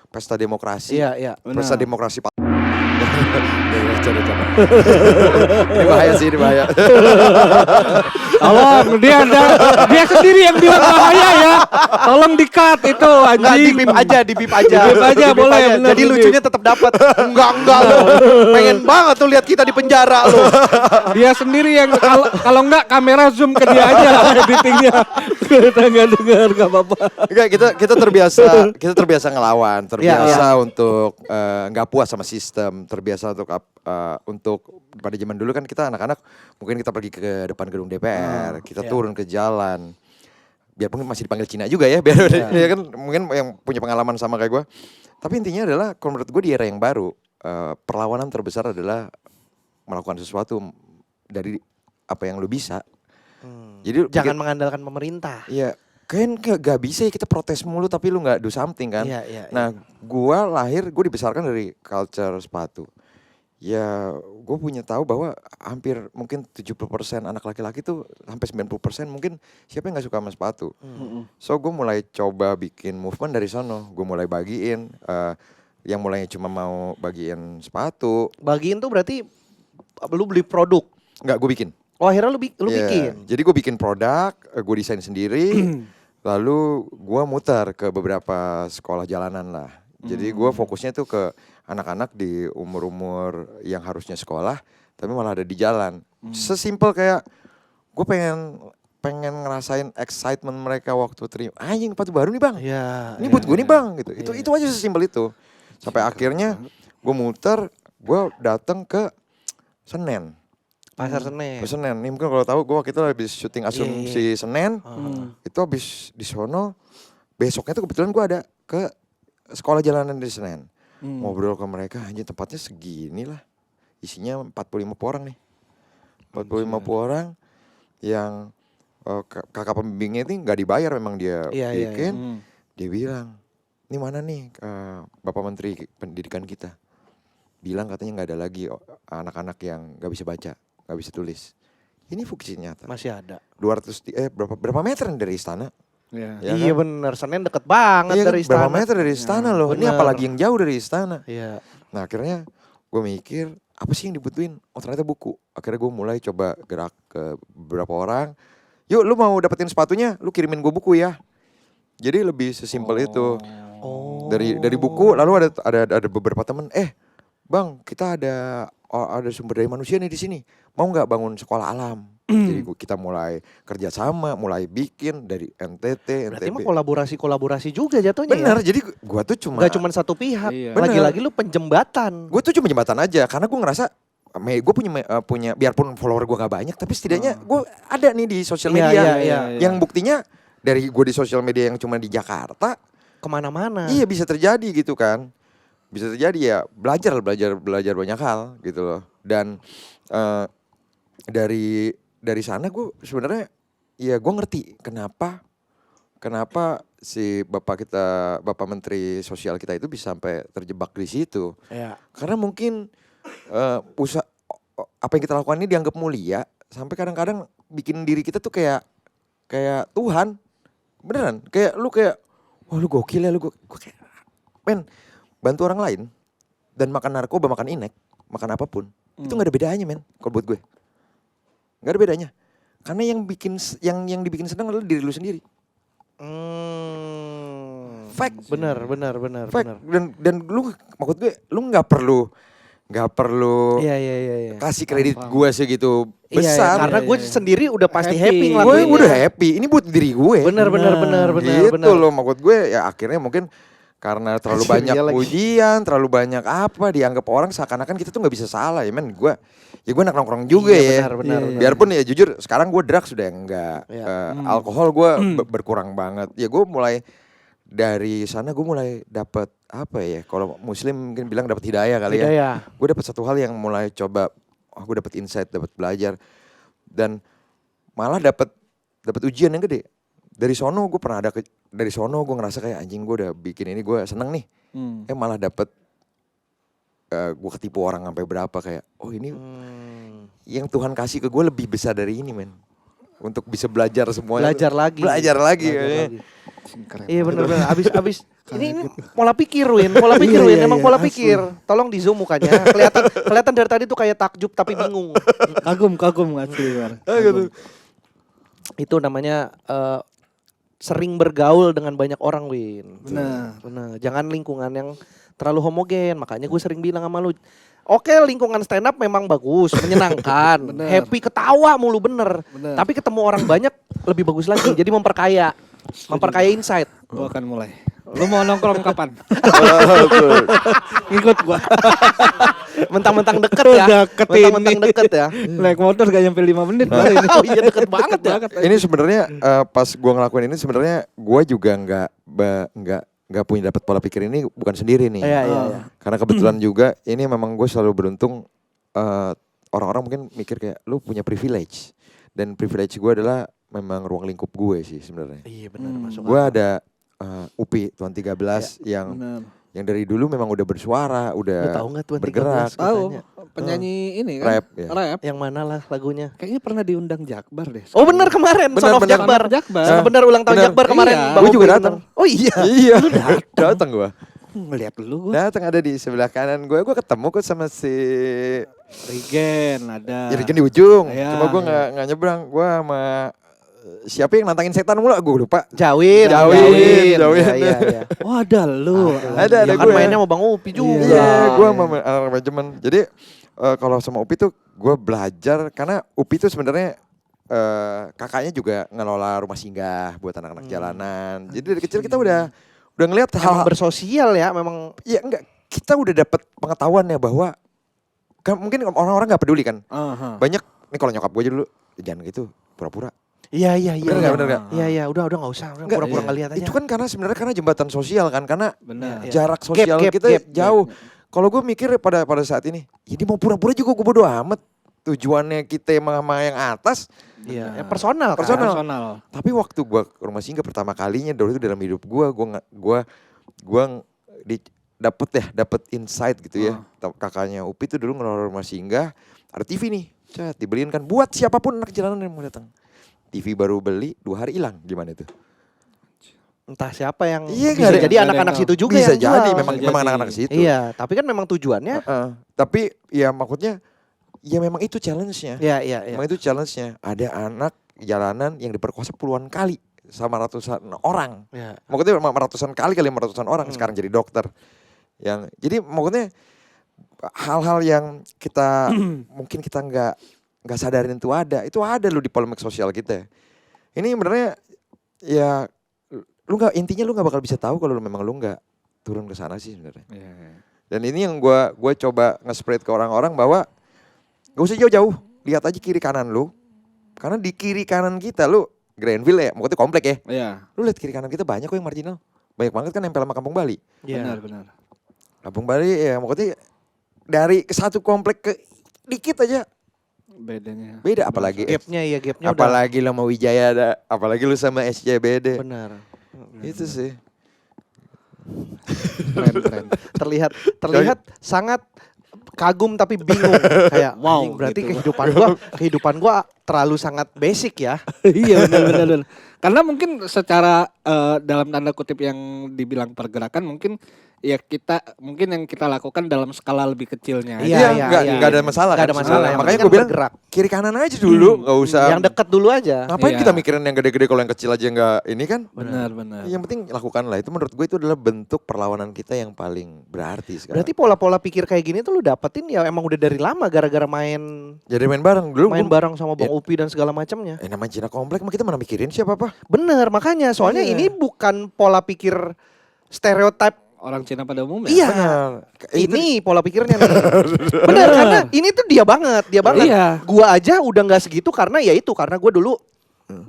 pesta demokrasi. Iya, iya. Pesta demokrasi Ini bahaya sih, ini bahaya. Tolong, dia sendiri yang bilang bahaya ya. Tolong di-cut itu Enggak, anjing. di-bip aja. Di-bip aja, boleh, bener, Jadi di-bip. lucunya tetap dapat. Enggak lu. Pengen banget tuh lihat kita di penjara lu. Dia sendiri yang kalau enggak kamera zoom ke dia aja editingnya. Kita enggak dengar enggak apa-apa. Enggak, kita terbiasa ngelawan, terbiasa untuk nggak puas sama sistem, terbiasa untuk pada zaman dulu kan kita anak-anak mungkin kita pergi ke depan gedung DPR, kita turun ke jalan. Biarpun masih dipanggil Cina juga ya, biar ya kan mungkin yang punya pengalaman sama kayak gue. Tapi intinya adalah kalau menurut gue di era yang baru, perlawanan terbesar adalah melakukan sesuatu dari apa yang lu bisa. Jadi Jangan mengandalkan pemerintah. iya, kan gak bisa ya kita protes mulu tapi lu gak do something kan. Iya. Nah, gue dibesarkan dari culture sepatu. Ya, gue punya tahu bahwa hampir mungkin 70% anak laki-laki tuh sampai 90% mungkin siapa yang gak suka sama sepatu. So, gue mulai coba bikin movement dari sono. Gue mulai bagiin, yang mulainya cuma mau bagiin sepatu. Bagiin tuh berarti lu beli produk. Enggak, gue bikin. Oh akhirnya lu Iya, bikin. jadi gue bikin produk, gue desain sendiri, lalu gue muter ke beberapa sekolah jalanan lah. Jadi gue fokusnya tuh ke anak-anak di umur-umur yang harusnya sekolah, tapi malah ada di jalan. Sesimpel kayak gue pengen ngerasain excitement mereka waktu terima. Anjing sepatu baru nih bang, Iya. ini buat gue nih bang, gitu. Itu aja sesimpel itu. Sampai akhirnya gue muter, gue datang ke Senen. Pasar Senen. Ke Senen, nih mungkin kalau tahu gue waktu itu habis syuting Asumsi Senen, itu habis di sono, besoknya tuh kebetulan gue ada ke sekolah jalanan di Senen. Ngobrol ke mereka, anjir tempatnya segini lah, isinya 45 orang nih. 45 orang yang kakak pembimbingnya itu nggak dibayar memang dia bikin. Dia bilang, ini mana nih Bapak Menteri Pendidikan kita. Bilang katanya nggak ada lagi anak-anak yang nggak bisa baca. nggak bisa tulis. Ini bukti nyata. Masih ada. 200 berapa meter nih dari istana? Ya. Ya Iya kan? bener, Senen deket banget Iya kan? dari istana. Berapa meter dari istana loh? Ini bener. apalagi yang jauh dari istana. Iya. Nah akhirnya gue mikir apa sih yang dibutuhin? Oh ternyata buku. Akhirnya gue mulai coba gerak ke beberapa orang. Yuk lu mau dapetin sepatunya, lu kirimin gue buku ya. Jadi lebih sesimpel itu. Oh. Dari buku lalu ada beberapa temen. Bang kita ada sumber daya manusia nih di sini. Mau nggak bangun sekolah alam? Jadi kita mulai kerjasama, mulai bikin dari NTT, Berarti mah NTB. kolaborasi juga jatuhnya Bener, ya. jadi gua tuh cuma Gak cuma satu pihak. Iya. Lagi-lagi lu penjembatan. gue tuh cuma jembatan aja karena gue ngerasa gue punya biarpun follower gue gak banyak tapi setidaknya gue ada nih di sosial Iya, media iya. yang buktinya dari gue di sosial media yang cuma di Jakarta Kemana-mana. iya bisa terjadi gitu kan, bisa terjadi ya belajar banyak hal gitu loh. Dan dari sana gue sebenarnya ya gue ngerti kenapa si bapak menteri sosial kita itu bisa sampai terjebak di situ. Iya. Karena mungkin apa yang kita lakukan ini dianggap mulia sampai kadang-kadang bikin diri kita tuh kayak Tuhan. Beneran, kayak wah lu gokil ya, gue kayak bantu orang lain dan makan narkoba, makan inek, makan apapun. Itu gak ada bedanya men kalau buat gue. Gak ada bedanya. Karena yang dibikin senang adalah diri lu sendiri. Fact. Bener. Fact. Dan lu maksud gue lu nggak perlu Iya. kasih kredit gue segitu Iya, besar. karena gue sendiri udah pasti Happy. happy gue ngelakuinnya. udah happy. Ini buat diri gue. Bener. Gitu loh maksud gue ya akhirnya mungkin karena terlalu banyak Akhirnya lagi. ujian, terlalu banyak apa dianggap orang seakan-akan kita tuh nggak bisa salah ya men. Gue anak nongkrong juga Iya, ya. benar. Biarpun ya jujur sekarang gue drugs sudah enggak. Iya. Alkohol gue berkurang banget. Ya gue mulai dari sana gue mulai dapat apa ya? Kalau muslim mungkin bilang dapat hidayah kali ya. Hidayah. Gue dapat satu hal yang mulai coba, gue dapat insight, dapat belajar dan malah dapat ujian yang gede. Dari sono gue dari sono gue ngerasa kayak anjing gue udah bikin ini gue seneng nih. Malah dapat gue ketipu orang sampai berapa kayak ini yang Tuhan kasih ke gue lebih besar dari ini men. Untuk bisa belajar semuanya. Belajar lagi. Keren. Iya bener. Abis ini pola pikir Win. Emang pola pikir. Tolong di zoom mukanya. Kelihatan dari tadi tuh kayak takjub tapi bingung. Kagum asli. Gitu. Itu namanya sering bergaul dengan banyak orang Win. Benar. Jangan lingkungan yang terlalu homogen. Makanya gue sering bilang sama lu. Oke, lingkungan stand up memang bagus, menyenangkan, happy, ketawa mulu bener. Tapi ketemu orang banyak lebih bagus lagi. Jadi memperkaya insight. Gua akan mulai. Lu mau nongkrong kapan? Ngikut gua. Mentang-mentang deket ya. Mentang-mentang deket ya. Naik motor gak nyampe 5 menit. Oh iya deket banget ya. Ini sebenarnya pas gue ngelakuin ini sebenarnya gue juga nggak punya dapat pola pikir ini bukan sendiri nih. Iya. Karena kebetulan juga ini memang gue selalu beruntung orang-orang mungkin mikir kayak lu punya privilege dan privilege gue adalah memang ruang lingkup gue sih sebenarnya. Iya benar masuk. Gue ada UPI Tuan 13 yang dari dulu memang udah bersuara, udah tahu nggak Tuan 13? bergerak. Tahu penyanyi ini kan? Rap, ya. Rap. Yang mana lah lagunya? Kayaknya pernah diundang Jakbar deh. Oh benar kemarin Son of Benar. Jakbar. Jakbar. Benar ulang tahun Benar. Jakbar kemarin. Iya. Bang Gue juga Upi, datang. benar. Oh iya. Iya, datang gue. Ngeliat dulu gua. Datang ada di sebelah kanan gue ketemu kok sama si Rigen ada. Jerigen di ujung. Iya. Cuma gue nggak nyebrang. Gue sama siapa yang nantangin setan mula gue lupa. Jawin. Iya. Oh ada lu. Ada Ya kan gue. mainnya sama Bang Upi juga. Iya, gue sama anak manajemen. Jadi kalau sama Upi tuh gue belajar karena Upi tuh sebenarnya kakaknya juga ngelola rumah singgah buat anak-anak jalanan. Jadi dari kecil kita udah ngelihat Memang hal bersosial ya memang. ya enggak kita udah dapat pengetahuan ya bahwa kan mungkin orang-orang nggak peduli kan. Banyak nih kalau nyokap gue aja dulu jangan gitu pura-pura. Iya. Bener nggak? Iya, udah nggak usah, udah Enggak, pura-pura nggak lihat aja. Itu kan karena jembatan sosial kan, karena Benar. jarak sosial Gap, kita gap. jauh. Kalau gue mikir pada saat ini, jadi mau pura-pura juga gue bodo amat. Tujuannya kita sama yang atas. Iya, yang personal kan. Personal. Tapi waktu gue ke rumah singgah pertama kalinya dulu itu dalam hidup gue dapet insight gitu ya. Kakaknya Upi tuh dulu ngelola rumah singgah, ada TV nih, Cet, dibeliin kan buat siapapun anak jalanan yang mau datang. TV baru beli 2 hari hilang, gimana itu? Entah siapa yang Iya, bisa nggak ada- jadi nggak ada anak-anak yang situ juga Bisa yang jadi, jual. memang Bisa jadi. anak-anak situ. Iya, tapi kan memang tujuannya. Tapi ya maksudnya, ya memang itu challenge-nya. Iya, iya, iya. Memang itu challenge-nya. Ada anak jalanan yang diperkosa puluhan kali sama ratusan orang. Iya. Maksudnya ratusan kali kali 500-an orang sekarang jadi dokter. Jadi maksudnya hal-hal yang kita mungkin kita nggak sadarin itu ada loh di polemik sosial kita. Ini sebenarnya ya intinya lu nggak bakal bisa tahu kalau memang lu nggak turun ke sana sih sebenarnya. Dan ini yang gue coba nge-spread ke orang-orang bahwa gak usah jauh-jauh, lihat aja kiri kanan lu. Karena di kiri kanan kita lu Greenville ya, maksudnya komplek ya. Iya. Lu lihat kiri kanan kita banyak kok yang marginal. Banyak banget kan nempel sama Kampung Bali. Iya. Benar. Kampung Bali ya maksudnya dari ke satu komplek ke dikit aja Bedanya. beda, apalagi Gapnya udah apalagi lo sama Wijaya ada, apalagi lu sama SCBD. benar. Itu sih. Keren. Terlihat sangat kagum tapi bingung kayak Wow, anjing, berarti gitu. kehidupan gua terlalu sangat basic ya. Iya benar. Karena mungkin secara dalam tanda kutip yang dibilang pergerakan mungkin ya mungkin yang kita lakukan dalam skala lebih kecilnya. Iya, Nggak ada masalah. Nggak ada kan masalah, sebenarnya. yang Makanya penting gue kan bilang bergerak. kiri kanan aja dulu, nggak usah. Yang dekat dulu aja. Ngapain Iya. kita mikirin yang gede-gede kalau yang kecil aja nggak ini kan? Benar. Yang penting lakukanlah. Itu menurut gue itu adalah bentuk perlawanan kita yang paling berarti sekarang. Berarti pola-pola pikir kayak gini tuh lu dapetin ya emang udah dari lama gara-gara main Jadi main bareng dulu. bareng sama Bang Ya. Upi dan segala macamnya. Namanya Cina komplek, mah kita mana mikirin siapa apa? Bener, makanya soalnya Iya. ini bukan pola pikir stereotip. Orang Cina pada umumnya. Iya. Benar. Ini pola pikirnya nih. Bener, karena ini tuh dia banget. Iya. Gua aja udah nggak segitu karena karena gue dulu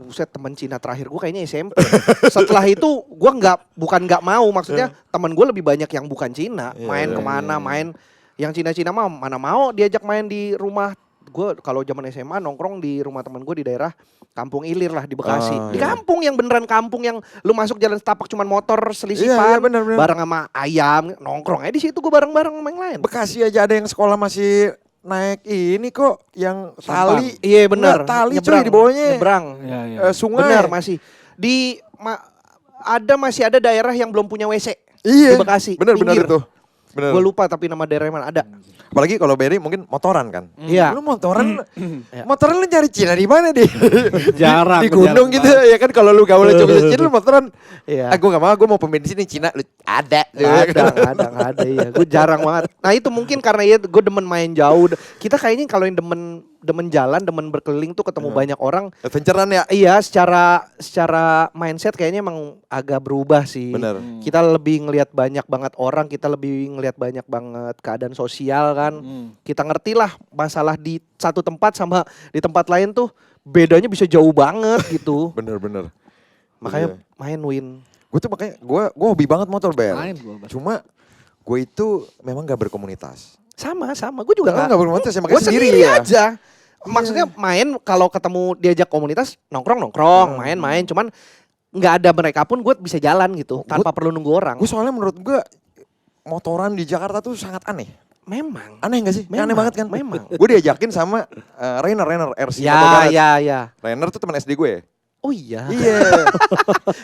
buset, teman Cina terakhir gue kayaknya SMP. Setelah itu gue bukan nggak mau, maksudnya teman gue lebih banyak yang bukan Cina, main kemana, main yang Cina-Cina mah mana mau diajak main di rumah. Gue kalau zaman SMA nongkrong di rumah teman gue di daerah Kampung Ilir lah di Bekasi. Oh, Di iya. kampung yang beneran kampung yang lu masuk jalan setapak cuman motor Iya, selisipan, benar. bareng sama ayam nongkrong. Di situ gue bareng-bareng sama yang lain. Bekasi aja ada yang sekolah masih naik ini kok yang tali. Iya benar. Nggak, tali cuy di bawahnya. Nyebrang. Iya. Sungai. Benar masih. Masih ada daerah yang belum punya WC. Iya. Di Bekasi. Benar pinggir. itu. Benar. Gue lupa tapi nama daerah mana ada. Apalagi kalau Berry mungkin motoran kan. Iya. Lu motoran, Iya. motoran lu nyari Cina di mana di? Jarang, Di gunung jarang gitu ya kan, kalau lu gaulnya coba Cina lu motoran. Iya. Gue gak mau, gue mau pemain di sini Cina lu ada. Nggak ada iya. Gue jarang banget. Nah itu mungkin karena gue demen main jauh. Kita kayaknya kalau yang demen jalan, demen berkeliling tuh ketemu banyak orang. Adventurean ya. Iya, secara mindset kayaknya emang agak berubah sih. Bener. Kita lebih ngelihat banyak banget orang, kita lebih ngelihat banyak banget keadaan sosial kan. Kita ngerti lah masalah di satu tempat sama di tempat lain tuh bedanya bisa jauh banget gitu. Bener. Makanya main win. Gue tuh makanya gue hobi banget motor Ber. Main gua, Bas. Cuma gue itu memang gak berkomunitas. Sama, gue juga Gak berkomunitas ya, gue makanya sendiri sendiri ya. aja. Maksudnya main kalau ketemu diajak komunitas nongkrong, main, cuman nggak ada mereka pun gue bisa jalan gitu tanpa perlu nunggu orang. Gue soalnya menurut gue motoran di Jakarta tuh sangat aneh. Memang. Aneh gak sih? Memang, Aneh banget kan? memang. Gue diajakin sama Rainer RC Moto Ya, Banget. ya. Rainer tuh teman SD gue. Oh iya. Iya.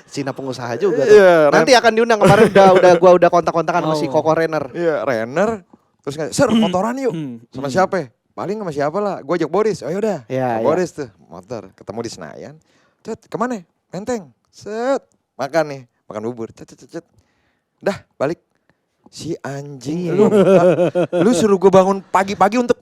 Cina pengusaha juga. Iya, Nanti akan diundang, kemarin gue udah kontak-kontakan sama si Koko Renner. Iya, Rainer. Terus kayak, "Sir, motoran yuk." Sama siapa? Paling sama siapa lah. Gue ajak Boris. Oh yaudah. Iya, iya. Boris tuh motor. Ketemu di Senayan. Cet, kemana? Menteng. Set. Makan nih. Makan bubur. Cet. Dah, balik. Si anjing lu suruh gue bangun pagi-pagi untuk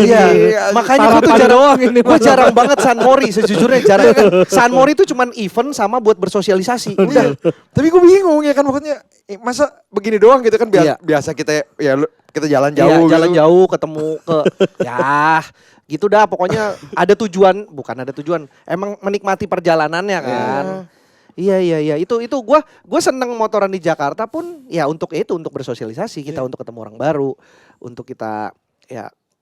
Iya, makanya gue tuh Sarapan jarang doang ini, gue jarang banget San Mori, sejujurnya jarang. San Mori itu cuman event sama buat bersosialisasi. Udah. Tapi gue bingung ya kan, maksudnya masa begini doang gitu kan, Iya. biasa kita ya kita jalan Iya, jauh jalan gitu. jauh ketemu ke ya gitu dah, pokoknya ada tujuan, bukan ada tujuan, emang menikmati perjalanannya kan. Iya itu gua seneng motoran di Jakarta pun ya untuk bersosialisasi kita, untuk ketemu orang baru, untuk kita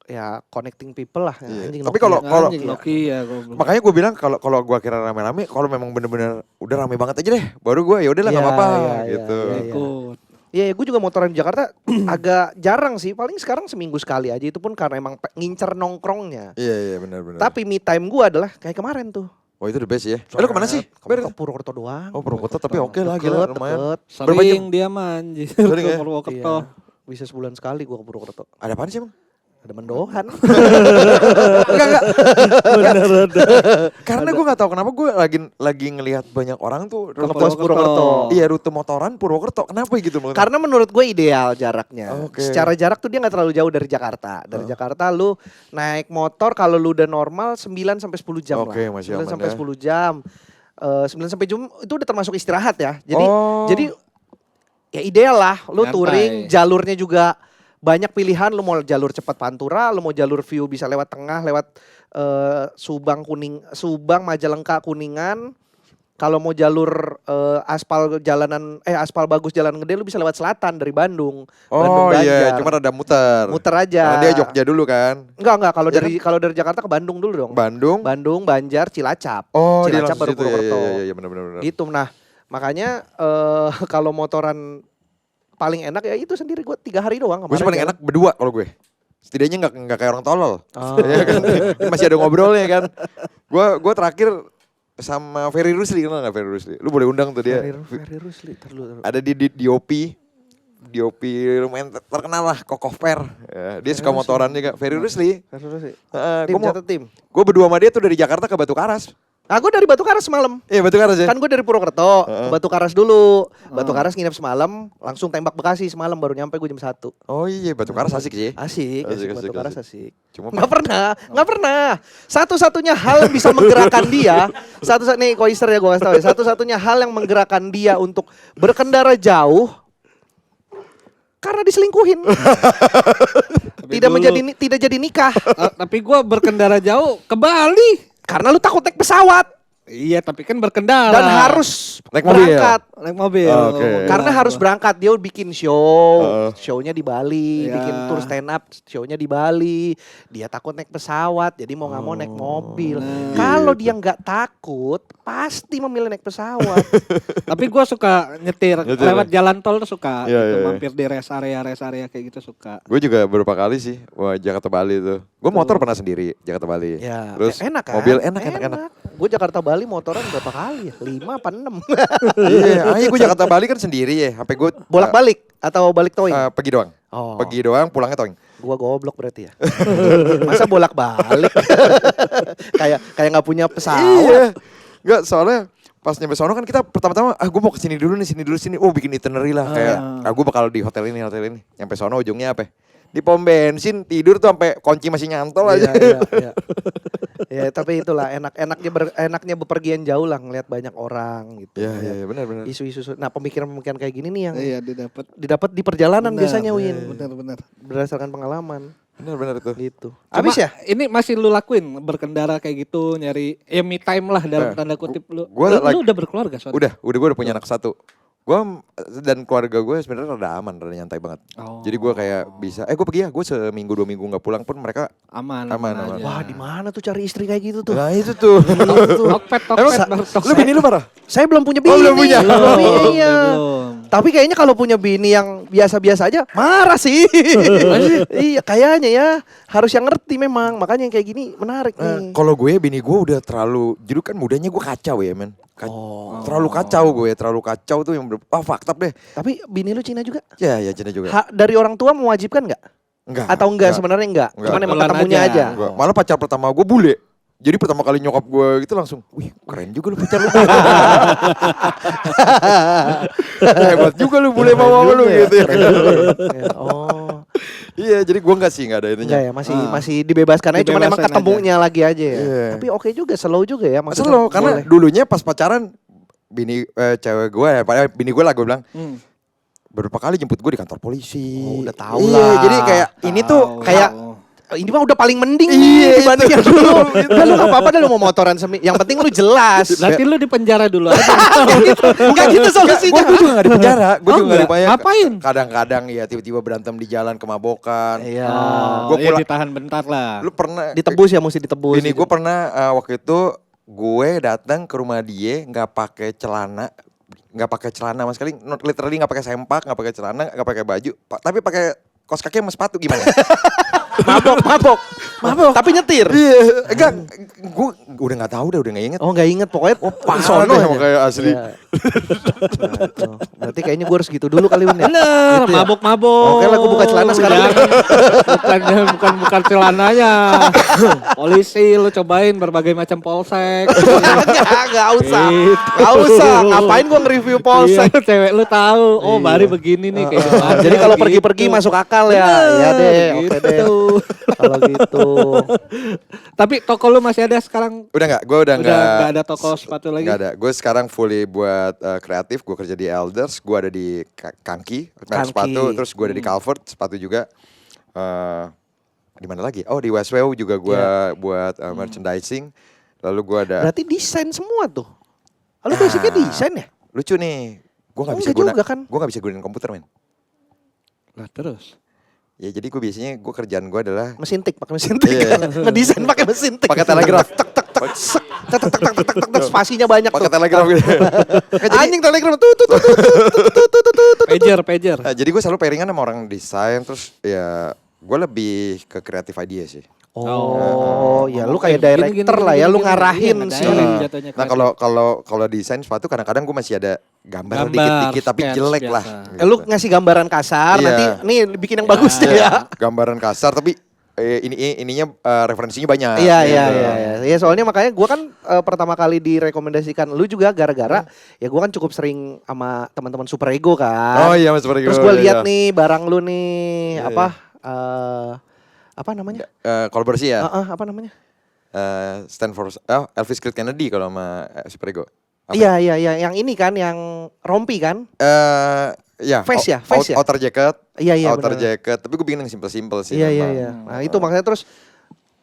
ya connecting people lah. Iya. Anjing Tapi Nokia. kalau- Anjing Nokia. Makanya gue bilang kalau gue kira rame-rame, kalau memang bener-bener udah rame banget aja deh, baru gue ya udahlah nggak Iya, apa-apa iya, gitu. iya. Ikut. Iya, gue juga motoran di Jakarta agak jarang sih. Paling sekarang seminggu sekali aja. Itu pun karena emang ngincer nongkrongnya. Iya benar. Tapi me time gue adalah kayak kemaren tuh. Oh itu the best ya. Lu kemana sih? Ke Purwokerto doang. Oh Purwokerto tapi oke lah gila lumayan. Deket. Sering dia manjir Sering ke ya? Purwokerto. Iya. Bisa sebulan sekali gue ke Purwokerto. Ada apaan sih emang? Ada mendohan. Enggak. Karena gue nggak tahu kenapa gue lagi ngelihat banyak orang tuh Ngepost Purwokerto. Iya rute motoran Purwokerto. Kenapa gitu? Karena menurut gue ideal jaraknya. Oke. Secara jarak tuh dia nggak terlalu jauh dari Jakarta. Dari Jakarta lu naik motor kalau lu udah normal 9 sampai 10 jam Oke, lah. masih 9 aman sampai ya. 10 jam. 9 sampai jam itu udah termasuk istirahat ya. Jadi ya ideal lah lu Nyantai. touring, jalurnya juga banyak pilihan. Lu mau jalur cepat Pantura, lu mau jalur view bisa lewat tengah, lewat Subang, Majalengka, Kuningan. Kalau mau jalur aspal bagus jalan gede lu bisa lewat selatan dari Bandung. Oh Bandung iya, Banjar. cuma ada muter. Muter aja. Karena dia Jogja dulu kan. Enggak kalau Ya dari dari Jakarta ke Bandung dulu dong. Bandung. Banjar, Cilacap. Oh dia Cilacap langsung baru situ Purwokerto. Iya benar. Gitu. Nah, makanya kalau motoran paling enak ya itu sendiri gue 3 hari doang. Gue sih paling enak berdua kalau gue. Setidaknya nggak kayak orang tolol. Oh. Ya kan? Masih ada ngobrolnya kan. Gue terakhir sama Ferry Rusli, kenal nggak Ferry Rusli? Lu boleh undang tuh dia. Ferry Rusli, terlalu. Ada di DOP lumayan terkenal lah, Kokoh Per. Ya, dia suka motoran juga. Ferry Rusli. Tim. Gue berdua sama dia tuh dari Jakarta ke Batu Karas. Nah, gue dari Batu Karas semalam. Iya Batu Karas ya. Kan gue dari Purwokerto ke Batu Karas dulu. Batu Karas nginep semalam, langsung tembak Bekasi semalam baru nyampe gue jam 1. Oh iya Batu Karas asik sih. Asik. Asik, Batu Karas asik. asik. Cuma Nggak pernah. Satu-satunya hal yang bisa menggerakkan dia, nih Koister ya gue kasih tau ya. Satu-satunya hal yang menggerakkan dia untuk berkendara jauh karena diselingkuhin. Tidak jadi nikah. Tapi gue berkendara jauh ke Bali. Karena lu takut naik pesawat Iya, tapi kan berkendara. dan harus Naik mobil. berangkat. naik mobil. Oke. Karena harus berangkat, dia bikin show, show-nya di Bali, Iya. bikin tour stand up, show-nya di Bali. Dia takut naik pesawat, jadi mau nggak mau naik mobil. Kalau dia nggak takut, pasti memilih naik pesawat. Tapi gue suka nyetir lewat jalan tol tuh suka. Iya, gitu, iya. mampir di rest area kayak gitu suka. Gue juga beberapa kali sih, wah Jakarta Bali tuh. Gue motor pernah sendiri Jakarta Bali. Ya, Terus enak kan? mobil enak. Gue Jakarta Bali motoran berapa kali ya? 5 apa 6? Iya, gue Jakarta Bali kan sendiri ya. Sampai gue Bolak-balik atau balik towing? pergi doang. Oh. Pergi doang, pulangnya towing. Gua goblok berarti ya. Masa bolak-balik? kayak nggak punya pesawat. Iya. Enggak, soalnya pas nyampe sono kan kita pertama-tama gue mau ke sini dulu. Oh, bikin itinerary lah kayak gue bakal di hotel ini. Nyampe sono ujungnya apa? Di pom bensin tidur tuh sampai kunci masih nyantol aja. Iya. Ya, tapi itulah enaknya bepergian jauh lah ngelihat banyak orang gitu. Iya, benar. Isu-isu. Nah, pemikiran-pemikiran kayak gini nih yang Iya, didapat di perjalanan biasanya Win. Benar. Berdasarkan pengalaman Benar itu. gitu. Cuma, Habis ya? Ini masih lu lakuin berkendara kayak gitu, nyari me time lah dalam tanda kutip lu. Lu udah berkeluarga soalnya? Udah gue udah punya anak satu. Gue dan keluarga gue sebenarnya rada aman, rada nyantai banget. Oh. Jadi gue kayak bisa, gue pergi ya, gue seminggu 2 minggu nggak pulang pun mereka aman aman. aja. Wah, di mana tuh cari istri kayak gitu tuh? Nah itu tuh. Tokped baru Lu bini lu parah? Saya belum punya bini. belum punya? Iya. Belum. Tapi kayaknya kalau punya bini yang biasa-biasa aja marah sih. Iya, kayaknya ya. Harus yang ngerti memang. Makanya yang kayak gini menarik nih. Kalau gue bini gue udah terlalu, jadi kan mudanya gue kacau ya men. Terlalu kacau tuh yang fucked up deh. Tapi bini lu Cina juga? Ya Cina juga. Dari orang tua mewajibkan nggak? Enggak. Atau enggak sebenarnya enggak? Enggak. Cuman emang Kebetulan ketemunya aja. aja. Enggak. Malah pacar pertama gue bule. Jadi pertama kali nyokap gue gitu langsung, wih keren juga lu pacar lu. Hebat juga lu bule mama lu gitu ya. Ya, oh. Iya jadi gue enggak ada itunya. Enggak ya, masih dibebaskan aja, cuman emang Dibebaskan ketemunya lagi aja ya. Iya. Tapi oke juga, slow juga ya maksudnya. Slow karena boleh. dulunya pas pacaran bini cewek gue ya, bini gue lah gue bilang beberapa kali jemput gue di kantor polisi. Oh, udah tahu Iya, lah. jadi kayak ini tuh kayak ini mah udah paling mending Iya, nih dibanding itu. yang dulu. Kan lu gak apa-apa dah lu mau motoran yang penting lu jelas. Berarti lu di penjara dulu aja. Bukan gitu solusinya. Gue juga gak di penjara. Gue juga gak di penjara. Ngapain? Kadang-kadang ya tiba-tiba berantem di jalan kemabokan. Iya. Gua Iya pulang- ditahan bentar lah. Lu pernah Ditebus ya, mesti ditebus. Ini gitu. gue pernah waktu itu gue datang ke rumah dia nggak pakai celana nggak pakai celana sama sekali, literally nggak pakai sempak, nggak pakai celana, nggak pakai baju, tapi pakai kaos kaki sama sepatu gimana? Mabok. Tapi nyetir. Iya, enggak, gue udah nggak tahu udah nggak inget. Oh nggak inget pokoknya Sono aja. kayak asli. Iya. Nah, tuh. Berarti kayaknya gue harus gitu dulu kali Win ya. Bener, Gitu ya? mabok-mabok. Oke lah, gua buka celana sekarang. bukan celananya. Polisi lu cobain berbagai macam polsek. Nggak usah. Gitu. Nggak usah. Ngapain gue nge-review polsek. Iya, cewek lu tahu. Oh, Iya. Bari begini nih kehidupannya, Jadi kalau gitu. pergi-pergi masuk akal ya. Iya deh, oke deh. Gitu. Kalau gitu. Tapi toko lu masih ada sekarang? Udah nggak, gue udah Nggak nggak. ada toko sepatu lagi? Nggak ada. Gue sekarang fully buat kreatif. Gue kerja di Elders. Gue ada di Kanki, merek Kanki. sepatu. Terus gue ada di Calvert, sepatu juga. Di mana lagi? Oh di Westwell juga gue buat merchandising. Lalu gue ada. Berarti desain semua tuh. Lu basicnya desain ya? Lucu nih. Gue nggak bisa Enggak juga kan? Gue nggak bisa gunain komputer men. Lah terus. Ya jadi gue biasanya kerjaan gue adalah Mesin tik, pakai mesin tik. Iya. Ngedesain pakai mesin tik. pakai telegraf. Spasinya banyak Pakai tuh. telegraf gitu. Anjing telegram tuh. Pager. Nah, jadi gue selalu pairingan sama orang desain. Terus ya gue lebih ke kreatif idea sih. Oh, ya lu Oke, kayak gini, director lah ya, lu ngarahin Iya, sih. ngadain jatuhnya Nah kreatif. kalau desain sepatu kadang-kadang gue masih ada gambar Gambar, dikit-dikit tapi sketch jelek biasa. lah. Lu ngasih gambaran kasar, Iya. nanti nih bikin yang bagus deh ya. Gambaran kasar tapi ininya referensinya banyak. Iya, gitu. iya. Ya soalnya makanya gua kan pertama kali direkomendasikan lu juga gara-gara ya gua kan cukup sering sama teman-teman Super Ego kan. Oh iya Mas Pergi. Terus gua lihat nih barang lu nih apa namanya? Kolaborasi ya. Apa namanya? Stand for Elvis Kennedy kalau sama Super Ego. Apa? Iya, yang ini kan yang rompi kan? Ya, Face ya? Face ya? outer jacket. Iya, outer bener. jacket, tapi gue bikin yang simple-simple sih. Iya. memang. Nah, itu makanya terus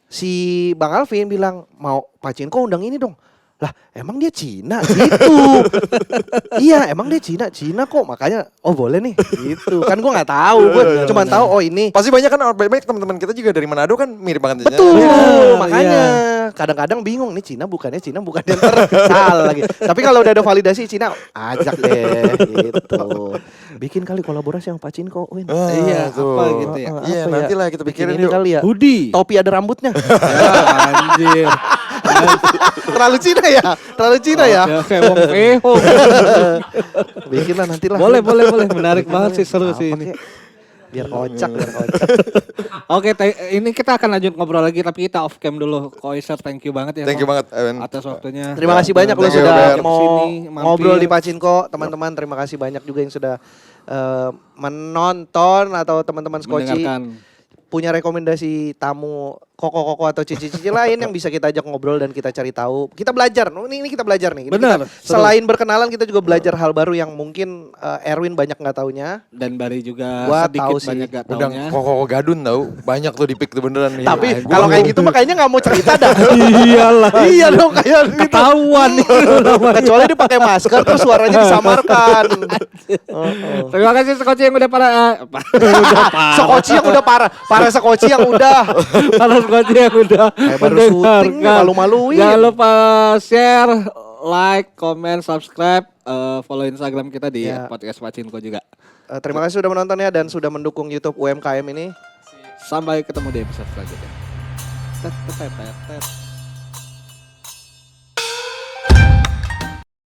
si Bang Alvin bilang, "Mau Pacinko undang ini dong." Lah, emang dia Cina gitu. Iya, emang dia Cina kok. Makanya boleh nih gitu. Kan gua nggak tahu, gua cuma tahu ini. Pasti banyak kan banyak teman-teman kita juga dari Manado kan mirip banget. Betul, Iya, makanya kadang-kadang bingung nih Cina bukannya ntar salah lagi. Tapi kalau udah ada validasi Cina, ajak deh gitu. Bikin kali kolaborasi sama Pacinko, Win. Iya, apa gitu ya. Iya, Apa nanti lah kita Bikin pikirin ini yuk. kali ya. Hoodie. Topi ada rambutnya. Ya, anjir. Terlalu Cina ya. Ya, kayak wong peho. Bikin lah nanti lah. Boleh. Menarik banget sih, seru sih ini. Biar kocak. Oke, ini kita akan lanjut ngobrol lagi tapi kita off cam dulu. Koiser, thank you banget ya. Thank you Ko, banget, Evan. atas waktunya. Terima kasih banyak lo Thank you, sudah Ben. mau Kesini, mampir. ngobrol di Pacinko. Teman-teman terima kasih banyak juga yang sudah menonton atau teman-teman Skoci Mendengarkan. punya rekomendasi tamu koko-koko atau cici-cici lain yang bisa kita ajak ngobrol dan kita cari tahu. Kita belajar. Ini kita belajar nih. Ini Benar, kita, selain berkenalan kita juga belajar hal baru yang mungkin Erwin banyak nggak taunya. Dan Bari juga Gua sedikit tahu sih. banyak gak Udah taunya. koko gadun tau. Banyak tuh di pick tuh beneran nih. Tapi Gua- kalau kayak gitu makanya nggak mau cerita dah. Iyalah. Iya dong kayak gitu. Ketahuan nih. Kecuali dia pakai masker terus suaranya disamarkan. Terima kasih Skoci yang udah Sekoci yang udah parah. Parah sekoci yang udah. para Skoci yang udah Baru mendengarkan. syuting, malu-maluin. Jangan lupa share, like, comment, subscribe, follow Instagram kita di Ya. podcast Pacinko juga. Terima kasih sudah menonton ya dan sudah mendukung YouTube UMKM ini. Sampai ketemu di episode selanjutnya. Tet, tet, tet, tet.